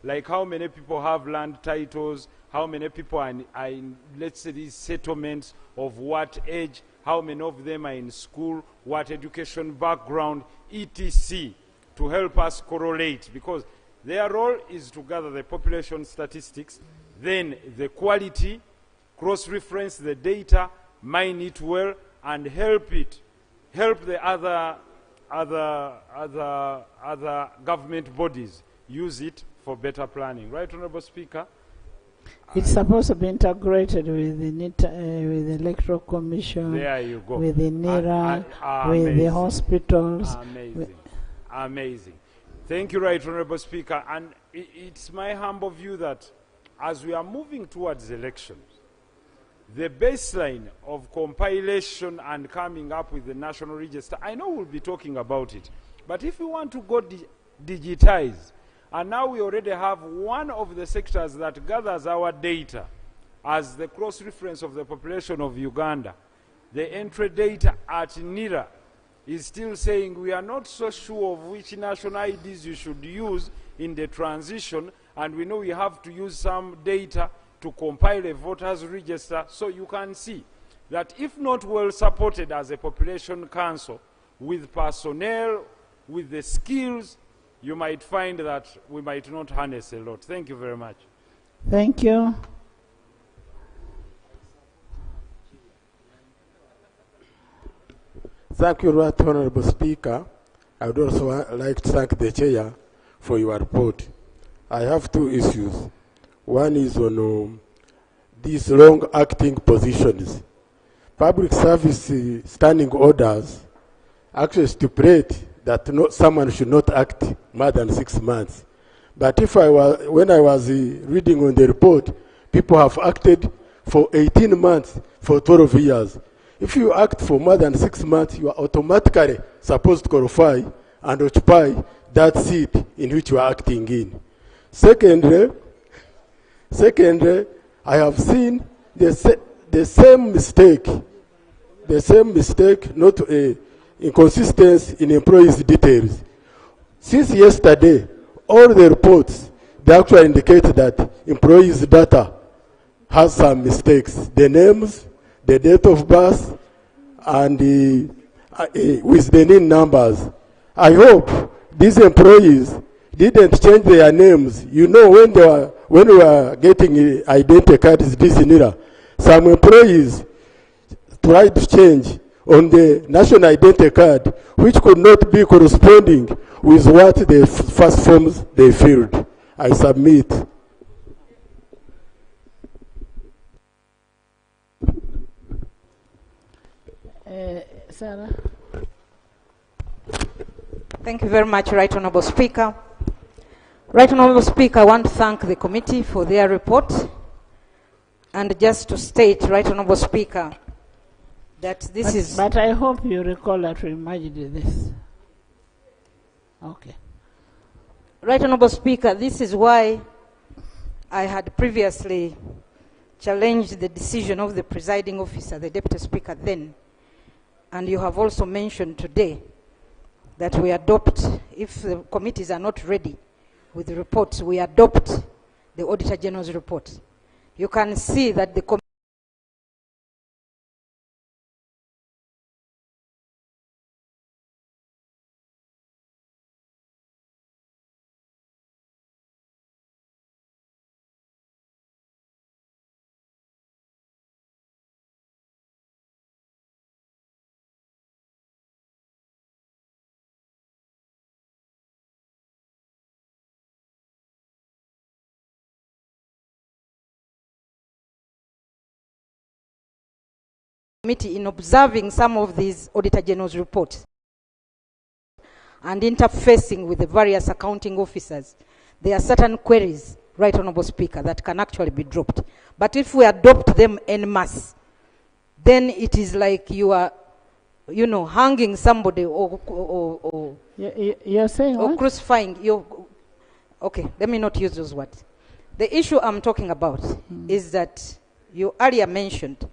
like how many people have land titles, how many people are in, let's say, these settlements, of what age, how many of them are in school, what education background, etc., to help us correlate, because their role is to gather the population statistics, then the quality, cross-reference the data, mine it well, and help the other government bodies use it for better planning. Right, Honorable Speaker? It's supposed to be integrated with with the Electoral Commission, there you go. with the NERA, with the hospitals. Amazing. Amazing. Thank you, Right Honorable Speaker. And it's my humble view that as we are moving towards elections, the baseline of compilation and coming up with the national register, I know we'll be talking about it, but if we want to go digitize, and now we already have one of the sectors that gathers our data as the cross-reference of the population of Uganda, the entry data at NERA is still saying we are not so sure of which national IDs you should use in the transition, and we know we have to use some data to compile a voters register. So you can see that if not well supported as a population council with personnel, with the skills, you might find that we might not harness a lot. Thank you very much. Thank you. Thank you, Right Honorable Speaker. I would also like to thank the Chair for your report. I have two issues. One is on these long-acting positions. Public service standing orders actually stipulate that someone should not act more than 6 months. But when I was reading on the report, people have acted for 18 months, for 12 years. If you act for more than 6 months, you are automatically supposed to qualify and occupy that seat in which you are acting in. Secondly, I have seen the same mistake, not inconsistency in employees' details. Since yesterday, all the reports, they actually indicate that employees' data has some mistakes. The names, the date of birth, and with the NIN numbers. I hope these employees didn't change their names. You know, when we were getting identity cards this NIRA, some employees tried to change on the national identity card, which could not be corresponding with what the first forms they filled. I submit. Sarah. Thank you very much, Right Honorable Speaker. Right Honorable Speaker, I want to thank the committee for their report. And just to state, Right Honorable Speaker, that this is... But I hope you recall that we merged this. Okay. Right Honorable Speaker, this is why I had previously challenged the decision of the presiding officer, the Deputy Speaker then, and you have also mentioned today that we adopt, if the committees are not ready with the reports, we adopt the Auditor General's report. You can see that the committee in observing some of these Auditor General's reports. and interfacing with the various accounting officers, there are certain queries, Right Honorable Speaker, that can actually be dropped. But if we adopt them en masse, then it is like you are, you know, hanging somebody or you're saying or what? crucifying you. Okay, let me not use those words. The issue I'm talking about is that you earlier mentioned,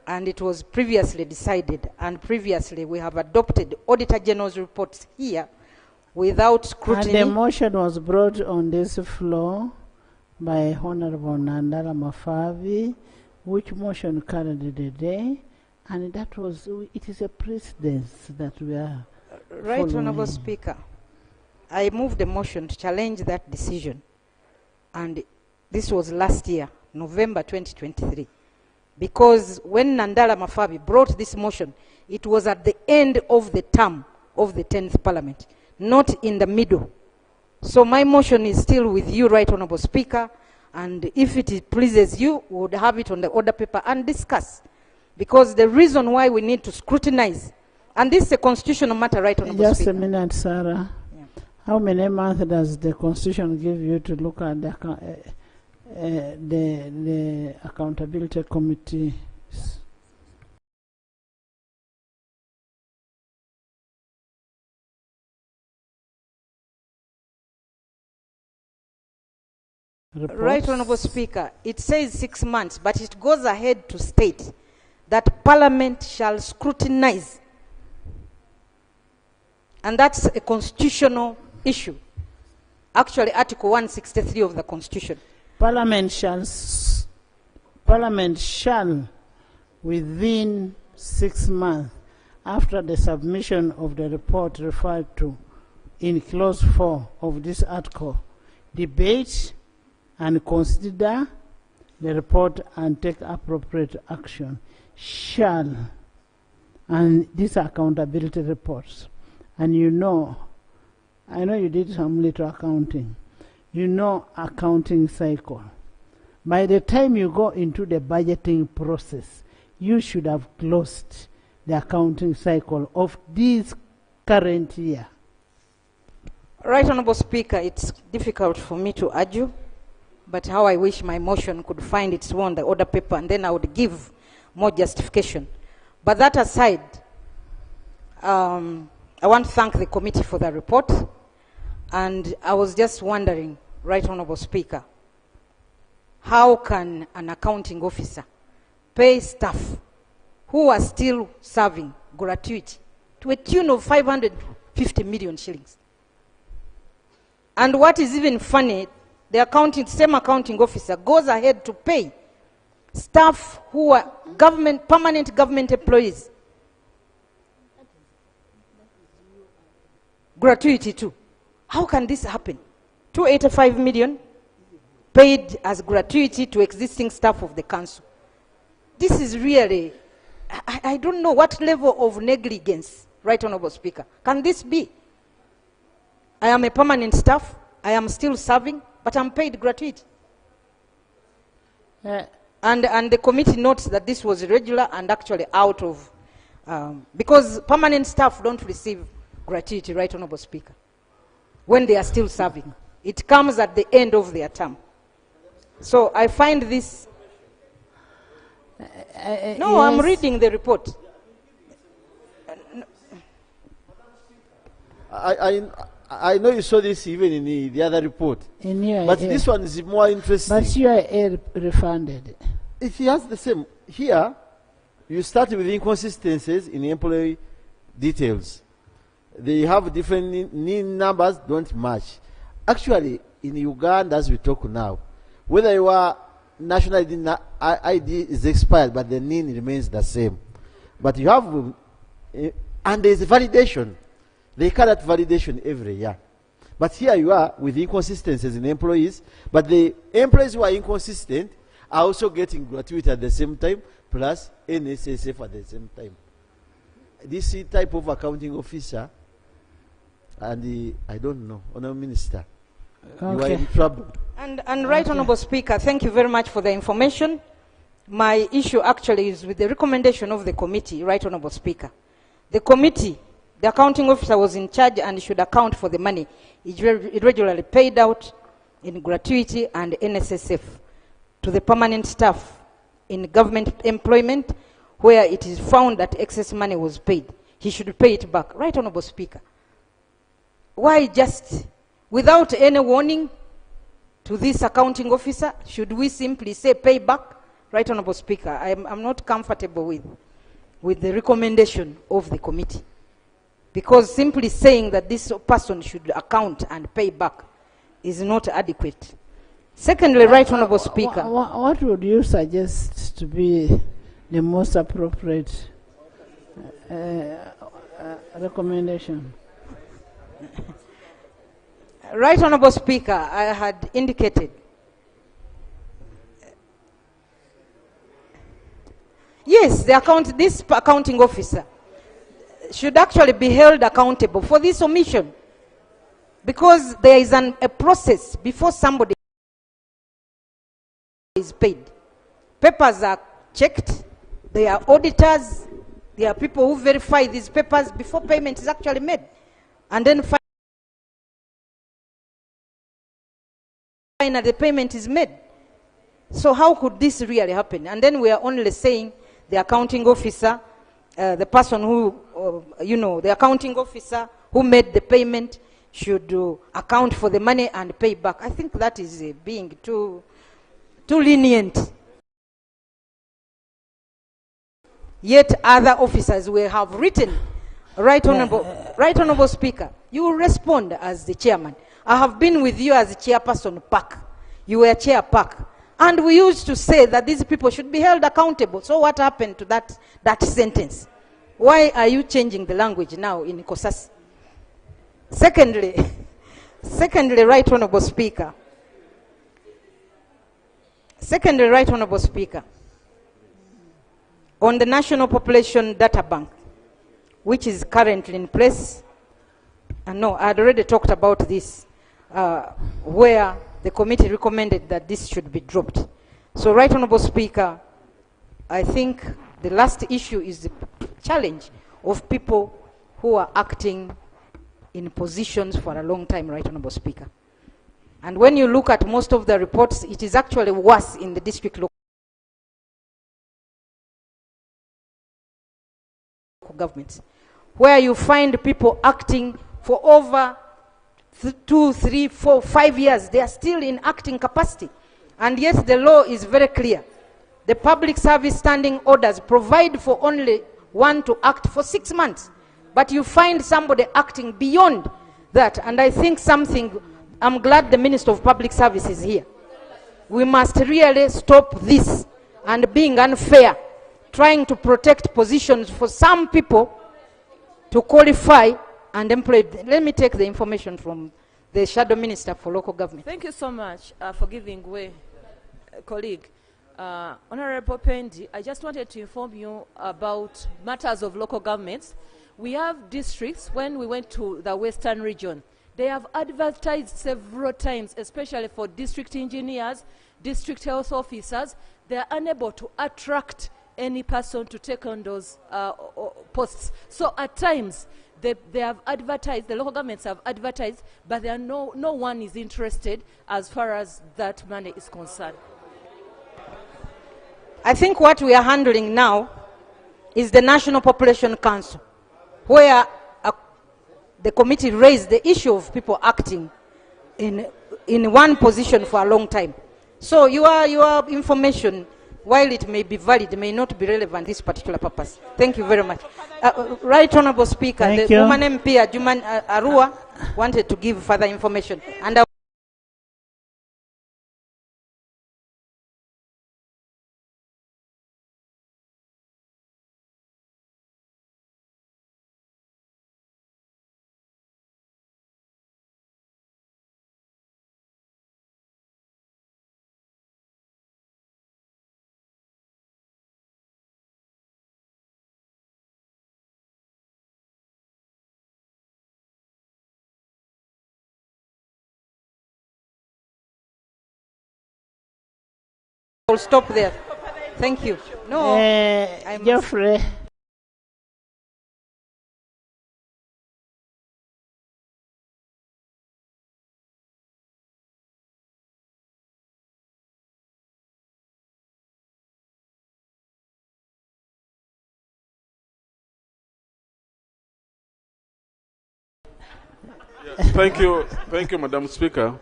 and it was previously decided, and previously we have adopted Auditor General's reports here without scrutiny. And the motion was brought on this floor by Honorable Nandala Mafavi, which motion carried the day, and that was, it is a precedence that we are Right following. Honorable Speaker, I moved a motion to challenge that decision, and this was last year, November 2023. Because when Nandala Mafabi brought this motion, it was at the end of the term of the 10th Parliament, not in the middle. So my motion is still with you, Right Honorable Speaker, and if it pleases you, we would have it on the order paper and discuss. Because the reason why we need to scrutinize, and this is a constitutional matter, Right Honorable Just Speaker. a minute, Sarah. Yeah. How many months does the Constitution give you to look at the accountability committee? Right Honorable Speaker, it says 6 months, but it goes ahead to state that Parliament shall scrutinize. And that's a constitutional issue. Actually, Article 163 of the Constitution. Parliament shall, within 6 months after the submission of the report referred to in clause 4 of this article, debate and consider the report and take appropriate action. Shall, and these are accountability reports. And you know, I know you did some little accounting. You know accounting cycle. By the time you go into the budgeting process, you should have closed the accounting cycle of this current year. Right Honorable Speaker, it's difficult for me to argue, but how I wish my motion could find its way on the order paper, and then I would give more justification. But that aside, I want to thank the committee for the report, and I was just wondering, Right Honorable Speaker, how can an accounting officer pay staff who are still serving gratuity to a tune of 550 million shillings? And what is even funny, the same accounting officer goes ahead to pay staff who are permanent government employees gratuity too. How can this happen? 285 million paid as gratuity to existing staff of the council. This is really, I don't know what level of negligence, Right Honorable Speaker, can this be? I am a permanent staff, I am still serving, but I'm paid gratuity. And the committee notes that this was irregular and actually out of, because permanent staff don't receive gratuity, Right Honorable Speaker, when they are still serving. It comes at the end of their term. So I find this... No, I'm reading the report. I know you saw this even in the other report. But this one is more interesting. But you are refunded. It has the same. Here, you start with inconsistencies in employee details. They have different NIN numbers, don't match. Actually, in Uganda, as we talk now, whether your national ID is expired, but the NIN remains the same. But you have, and there's validation. They carry that validation every year. But here you are with inconsistencies in employees, but the employees who are inconsistent are also getting gratuity at the same time, plus NSSF at the same time. This type of accounting officer, and I don't know, Honourable Minister, you are in trouble. And Right Honourable Speaker, thank you very much for the information. My issue actually is with the recommendation of the committee, Right Honourable Speaker. The The accounting officer was in charge and should account for the money irregularly paid out in gratuity and NSSF to the permanent staff in government employment where it is found that excess money was paid. He should pay it back. Right, Honorable Speaker. Why just, without any warning to this accounting officer, should we simply say pay back? Right, Honorable Speaker. I'm not comfortable with the recommendation of the committee, because simply saying that this person should account and pay back is not adequate. Secondly, Right Honorable Speaker. What would you suggest to be the most appropriate recommendation? Right Honorable Speaker, I had indicated yes, this accounting officer should actually be held accountable for this omission, because there is a process before somebody is paid. Papers are checked, there are auditors, there are people who verify these papers before payment is actually made. And then finally the payment is made. So how could this really happen? And then we are only saying the accounting officer, the person who, the accounting officer who made the payment should account for the money and pay back. I think that is being too lenient. Yet other officers will have written, Right Honorable Speaker, you will respond as the chairman. I have been with you as chairperson PAC. You were chair PAC. And we used to say that these people should be held accountable. So what happened to that sentence? Why are you changing the language now in Kosasi? Secondly, Right Honorable Speaker. Secondly, Right Honorable Speaker, on the National Population Data Bank, which is currently in place, and no, I had already talked about this, where the committee recommended that this should be dropped. So, Right Honorable Speaker, I think the last issue is the challenge of people who are acting in positions for a long time, Right Honorable Speaker. And when you look at most of the reports, it is actually worse in the district local governments, where you find people acting for over 2, 3, 4, 5 years. They are still in acting capacity. And yet the law is very clear. The public service standing orders provide for only one to act for 6 months. But you find somebody acting beyond that. And I think I'm glad the Minister of Public Service is here. We must really stop this and being unfair, trying to protect positions for some people to qualify and employ. Let me take the information from the Shadow Minister for Local Government. Thank you so much for giving way, colleague. Honorable Pendi, I just wanted to inform you about matters of local governments. We have districts. When we went to the Western region, they have advertised several times, especially for district engineers, district health officers. They are unable to attract any person to take on those posts. So at times, they have advertised, the local governments have advertised, but there are no one is interested as far as that money is concerned. I think what we are handling now is the National Population Council, where the committee raised the issue of people acting in one position for a long time. So your information, while it may be valid, may not be relevant to this particular purpose. Thank you very much. Right Honorable Speaker, Thank the you. woman MP Juman Arua wanted to give further information. And I'll stop there. Thank you. No, Geoffrey. Thank you, Madam Speaker.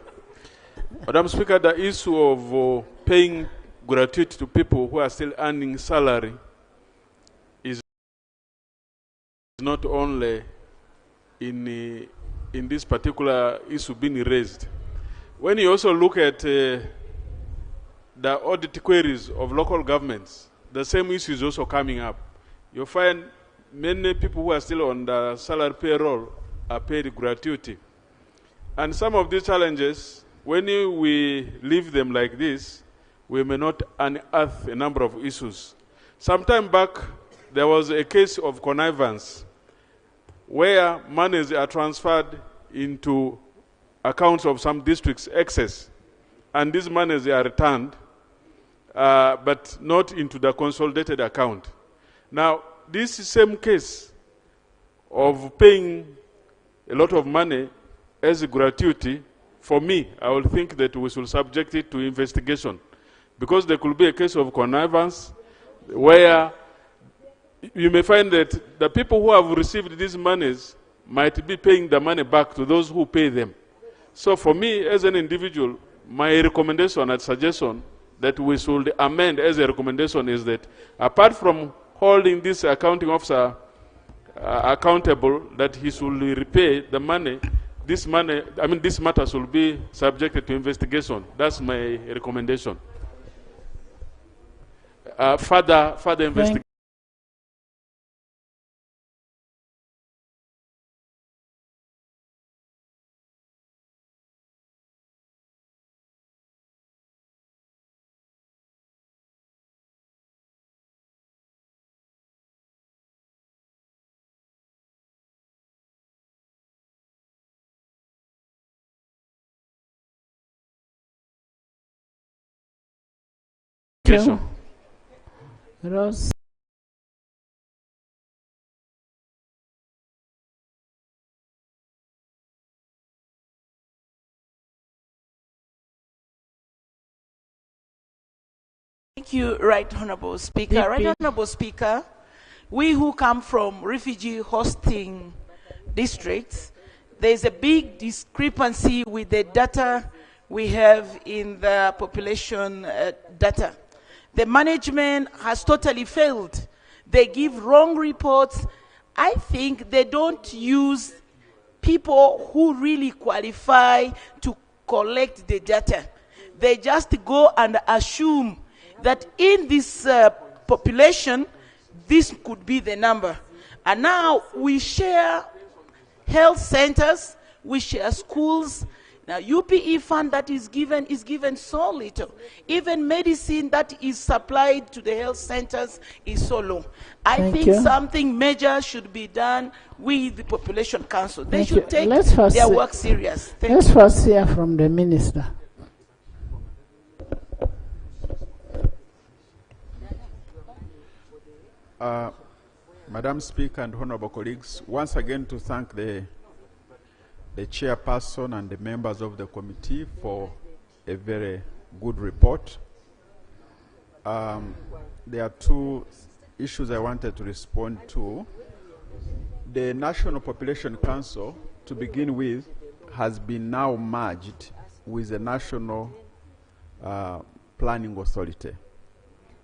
Madam Speaker, the issue of paying gratuity to people who are still earning salary is not only in this particular issue being raised. When you also look at the audit queries of local governments, the same issue is also coming up. You find many people who are still on the salary payroll are paid gratuity. And some of these challenges, when we leave them like this, we may not unearth a number of issues. Some time back, there was a case of connivance where monies are transferred into accounts of some districts excess, and these monies are returned, but not into the consolidated account. Now, this same case of paying a lot of money as a gratuity, for me, I would think that we should subject it to investigation, because there could be a case of connivance where you may find that the people who have received these monies might be paying the money back to those who pay them. So for me, as an individual, my recommendation and suggestion that we should amend as a recommendation is that apart from holding this accounting officer accountable, that he should repay the money, this matter should be subjected to investigation. That's my recommendation. Further investigation. Rose. Thank you, Right Honorable Speaker. Right Honorable Speaker, we who come from refugee hosting districts, there's a big discrepancy with the data we have in the population data. The management has totally failed. They give wrong reports. I think they don't use people who really qualify to collect the data. They just go and assume that in this population, this could be the number. And now we share health centers, we share schools. Now, UPE fund that is given so little. Even medicine that is supplied to the health centers is so low. I think something major should be done with the Population Council. They should take their work serious. Let's first hear from the Minister. Madam Speaker and honorable colleagues, once again to thank the chairperson and the members of the committee for a very good report. There are two issues I wanted to respond to. The National Population Council, to begin with, has been now merged with the National Planning Authority.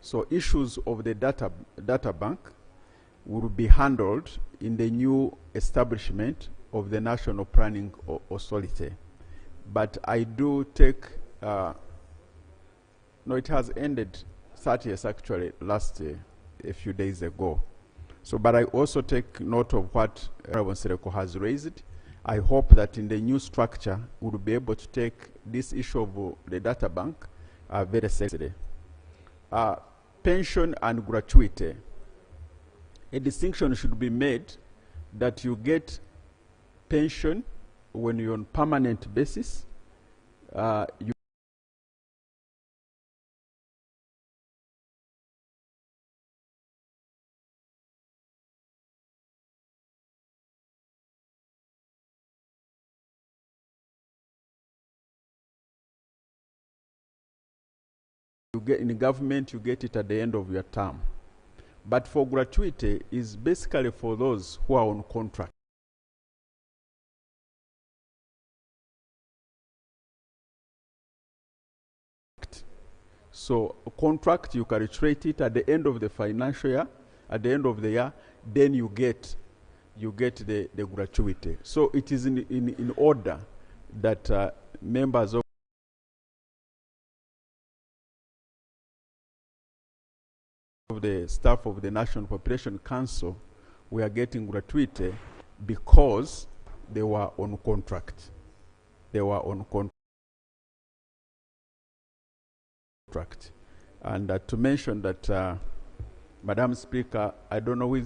So issues of the data bank will be handled in the new establishment of the National Planning Authority. But I do take, no, it has ended 30th actually last a few days ago. So, but I also take note of what Honorable Sereko has raised. I hope that in the new structure, we'll be able to take this issue of the data bank very seriously. Pension and gratuity. A distinction should be made that you get pension when you're on permanent basis. You get in government, you get it at the end of your term. But for gratuity is basically for those who are on contract. So a contract, you calculate it at the end of the financial year, at the end of the year, then you get the gratuity. So it is in order that members of the staff of the National Population Council were getting gratuity because they were on contract. They were on contract. And to mention that, Madam Speaker, I don't know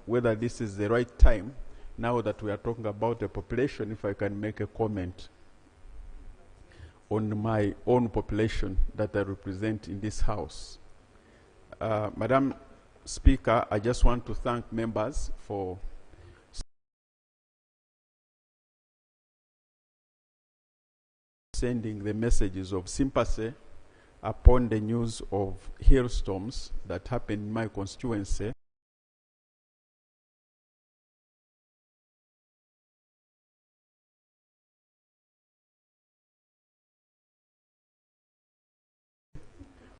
whether this is the right time, now that we are talking about the population, if I can make a comment on my own population that I represent in this House. Madam Speaker, I just want to thank members for sending the messages of sympathy upon the news of hailstorms that happened in my constituency.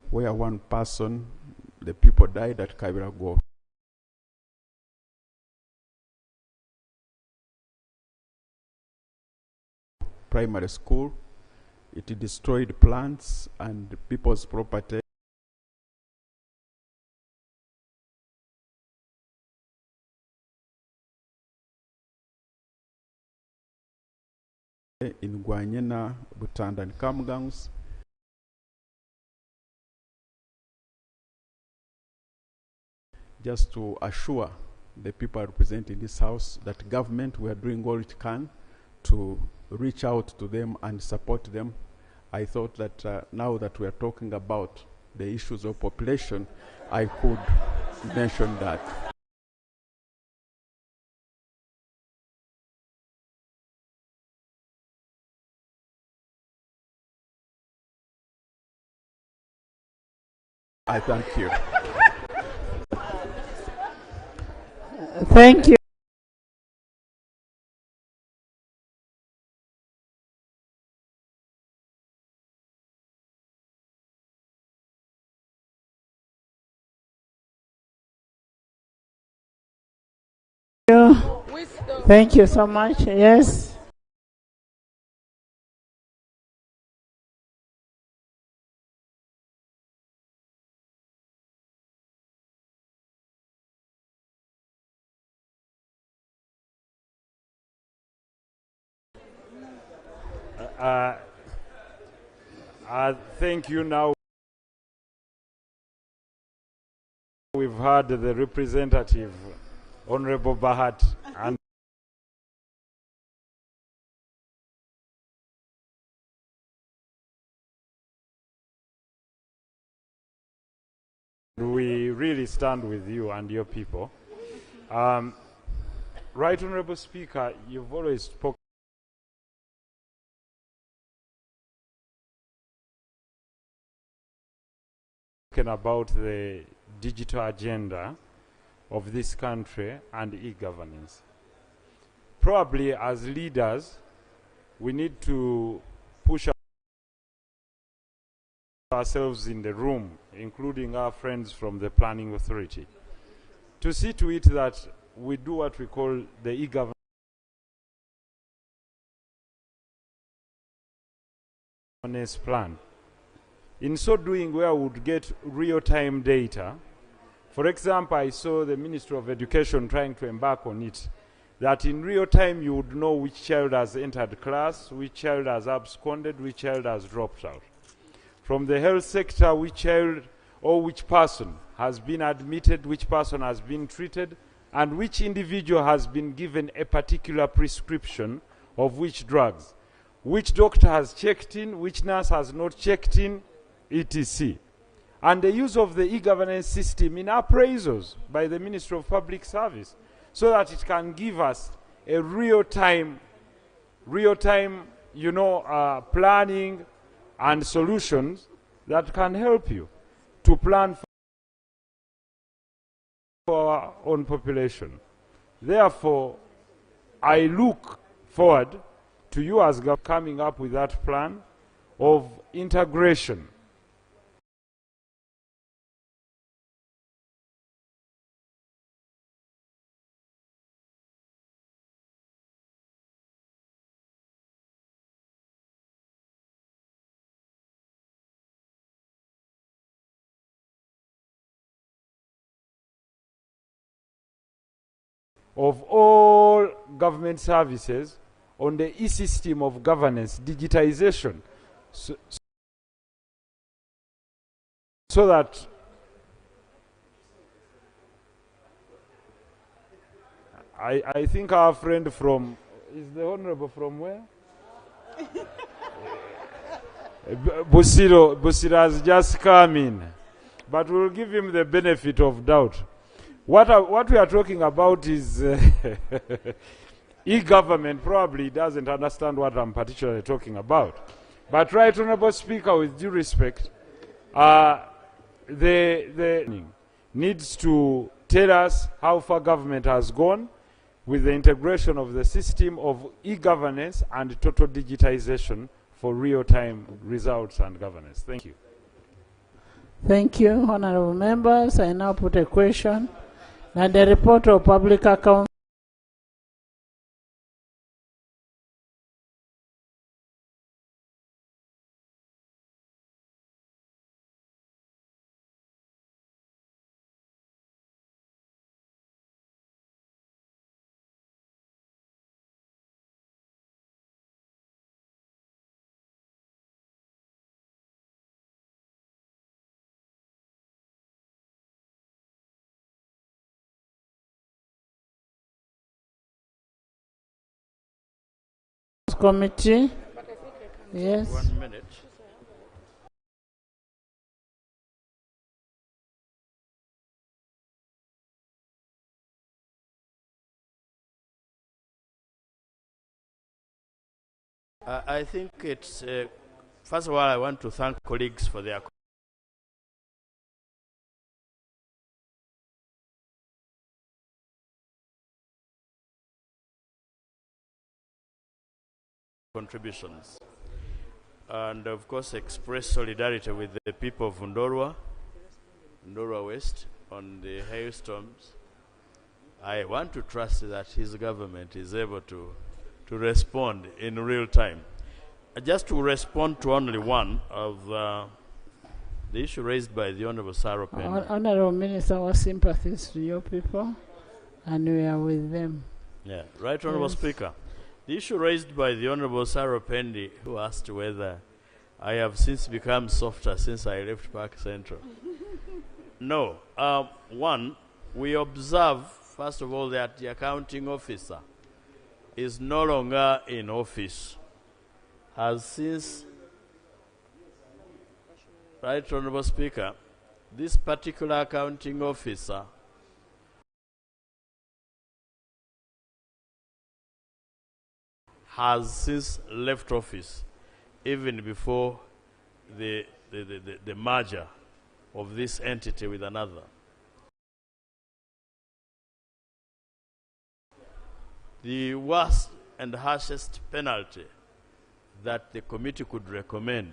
Where one person, the people died at Kaibirago. Primary school. It destroyed plants and people's property. In Gwanyena, Butanda, and Kamgangs. Just to assure the people representing this House that government, we are doing all it can to reach out to them and support them. I thought that now that we are talking about the issues of population, I could mention that. I thank you. Thank you. Thank you so much. Yes. Thank you. Now we've heard the representative, Honorable Bahat, and we really stand with you and your people. Right Honorable Speaker, you've always spoken about the digital agenda of this country and e-governance. Probably as leaders, we need to push ourselves in the room, including our friends from the Planning Authority, to see to it that we do what we call the e-governance plan. In so doing, where we would get real-time data. For example, I saw the Ministry of Education trying to embark on it, that in real time you would know which child has entered class, which child has absconded, which child has dropped out. From the health sector, which child or which person has been admitted, which person has been treated, and which individual has been given a particular prescription of which drugs. Which doctor has checked in, which nurse has not checked in, etc. And the use of the e-governance system in appraisals by the Ministry of Public Service, so that it can give us a real-time, planning and solutions that can help you to plan for our own population. Therefore, I look forward to you as coming up with that plan of integration of all government services on the e-system of governance, digitization, so that I think our friend from, is the honorable from where? Busiro has just come in, but we'll give him the benefit of doubt. What we are talking about is e-government. Probably doesn't understand what I'm particularly talking about. But Right Honourable Speaker, with due respect, the needs to tell us how far government has gone with the integration of the system of e-governance and total digitization for real-time results and governance. Thank you. Thank you, honorable members. I now put a question that the report of public accounts committee. Yes. 1 minute. I think it's, first of all, I want to thank colleagues for their contributions, and of course express solidarity with the people of Ndorwa West on the hailstorms. I want to trust that his government is able to respond in real time. Just to respond to only one of the issue raised by the Honorable Sarah Penny. Honorable Minister, our sympathies to your people, and we are with them. Yeah, Right Honorable Speaker. The issue raised by the Honorable Sarah Pendy, who asked whether I have since become softer since I left Park Central. No. One, we observe, first of all, that the accounting officer is no longer in office. Has since, Right Honorable Speaker, this particular accounting officer has since left office, even before the merger of this entity with another. The worst and harshest penalty that the committee could recommend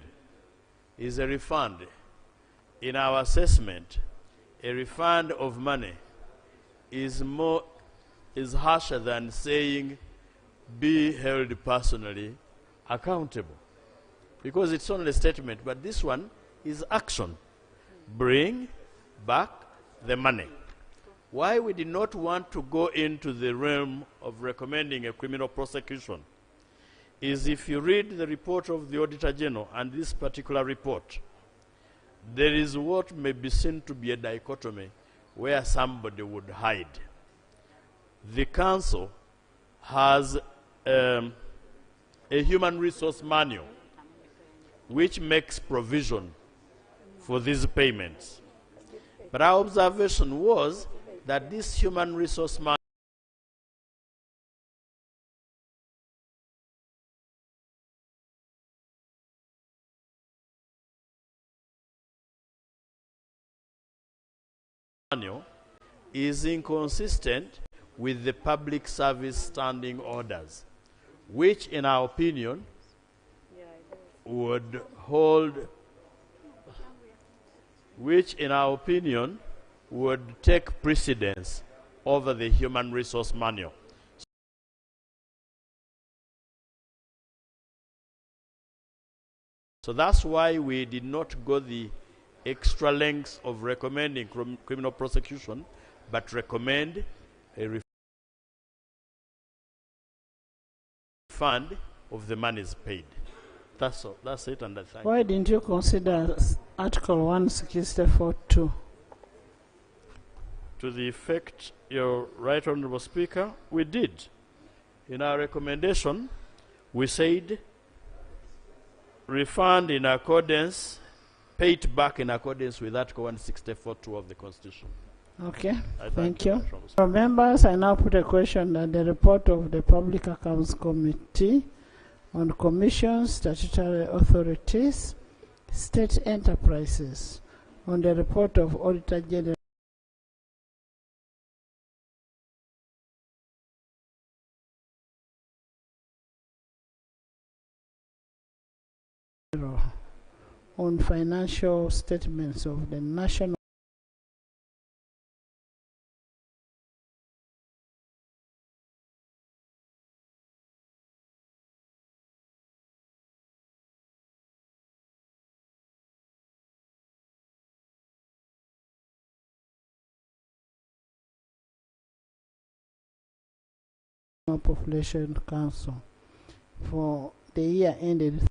is a refund. In our assessment, a refund of money is harsher than saying be held personally accountable, because it's only a statement, but this one is action. Bring back the money. Why we did not want to go into the realm of recommending a criminal prosecution is, if you read the report of the Auditor General and this particular report, there is what may be seen to be a dichotomy where somebody would hide. The Council has a human resource manual which makes provision for these payments. But our observation was that this human resource manual is inconsistent with the public service standing orders, which in our opinion would take precedence over the human resource manual. So that's why we did not go the extra lengths of recommending criminal prosecution, but recommend a refund of the monies paid. That's all. That's it, and I thank you. Why didn't you consider Article 164.2? To the effect, your right honorable speaker, we did. In our recommendation, we said refund in accordance, pay it back in accordance with Article 164.2 of the Constitution. Okay, I thank you. Right Honorable From members, I now put a question that the report of the Public Accounts Committee on commissions, statutory authorities, state enterprises, on the report of Auditor General on financial statements of the national Population Council for the year ended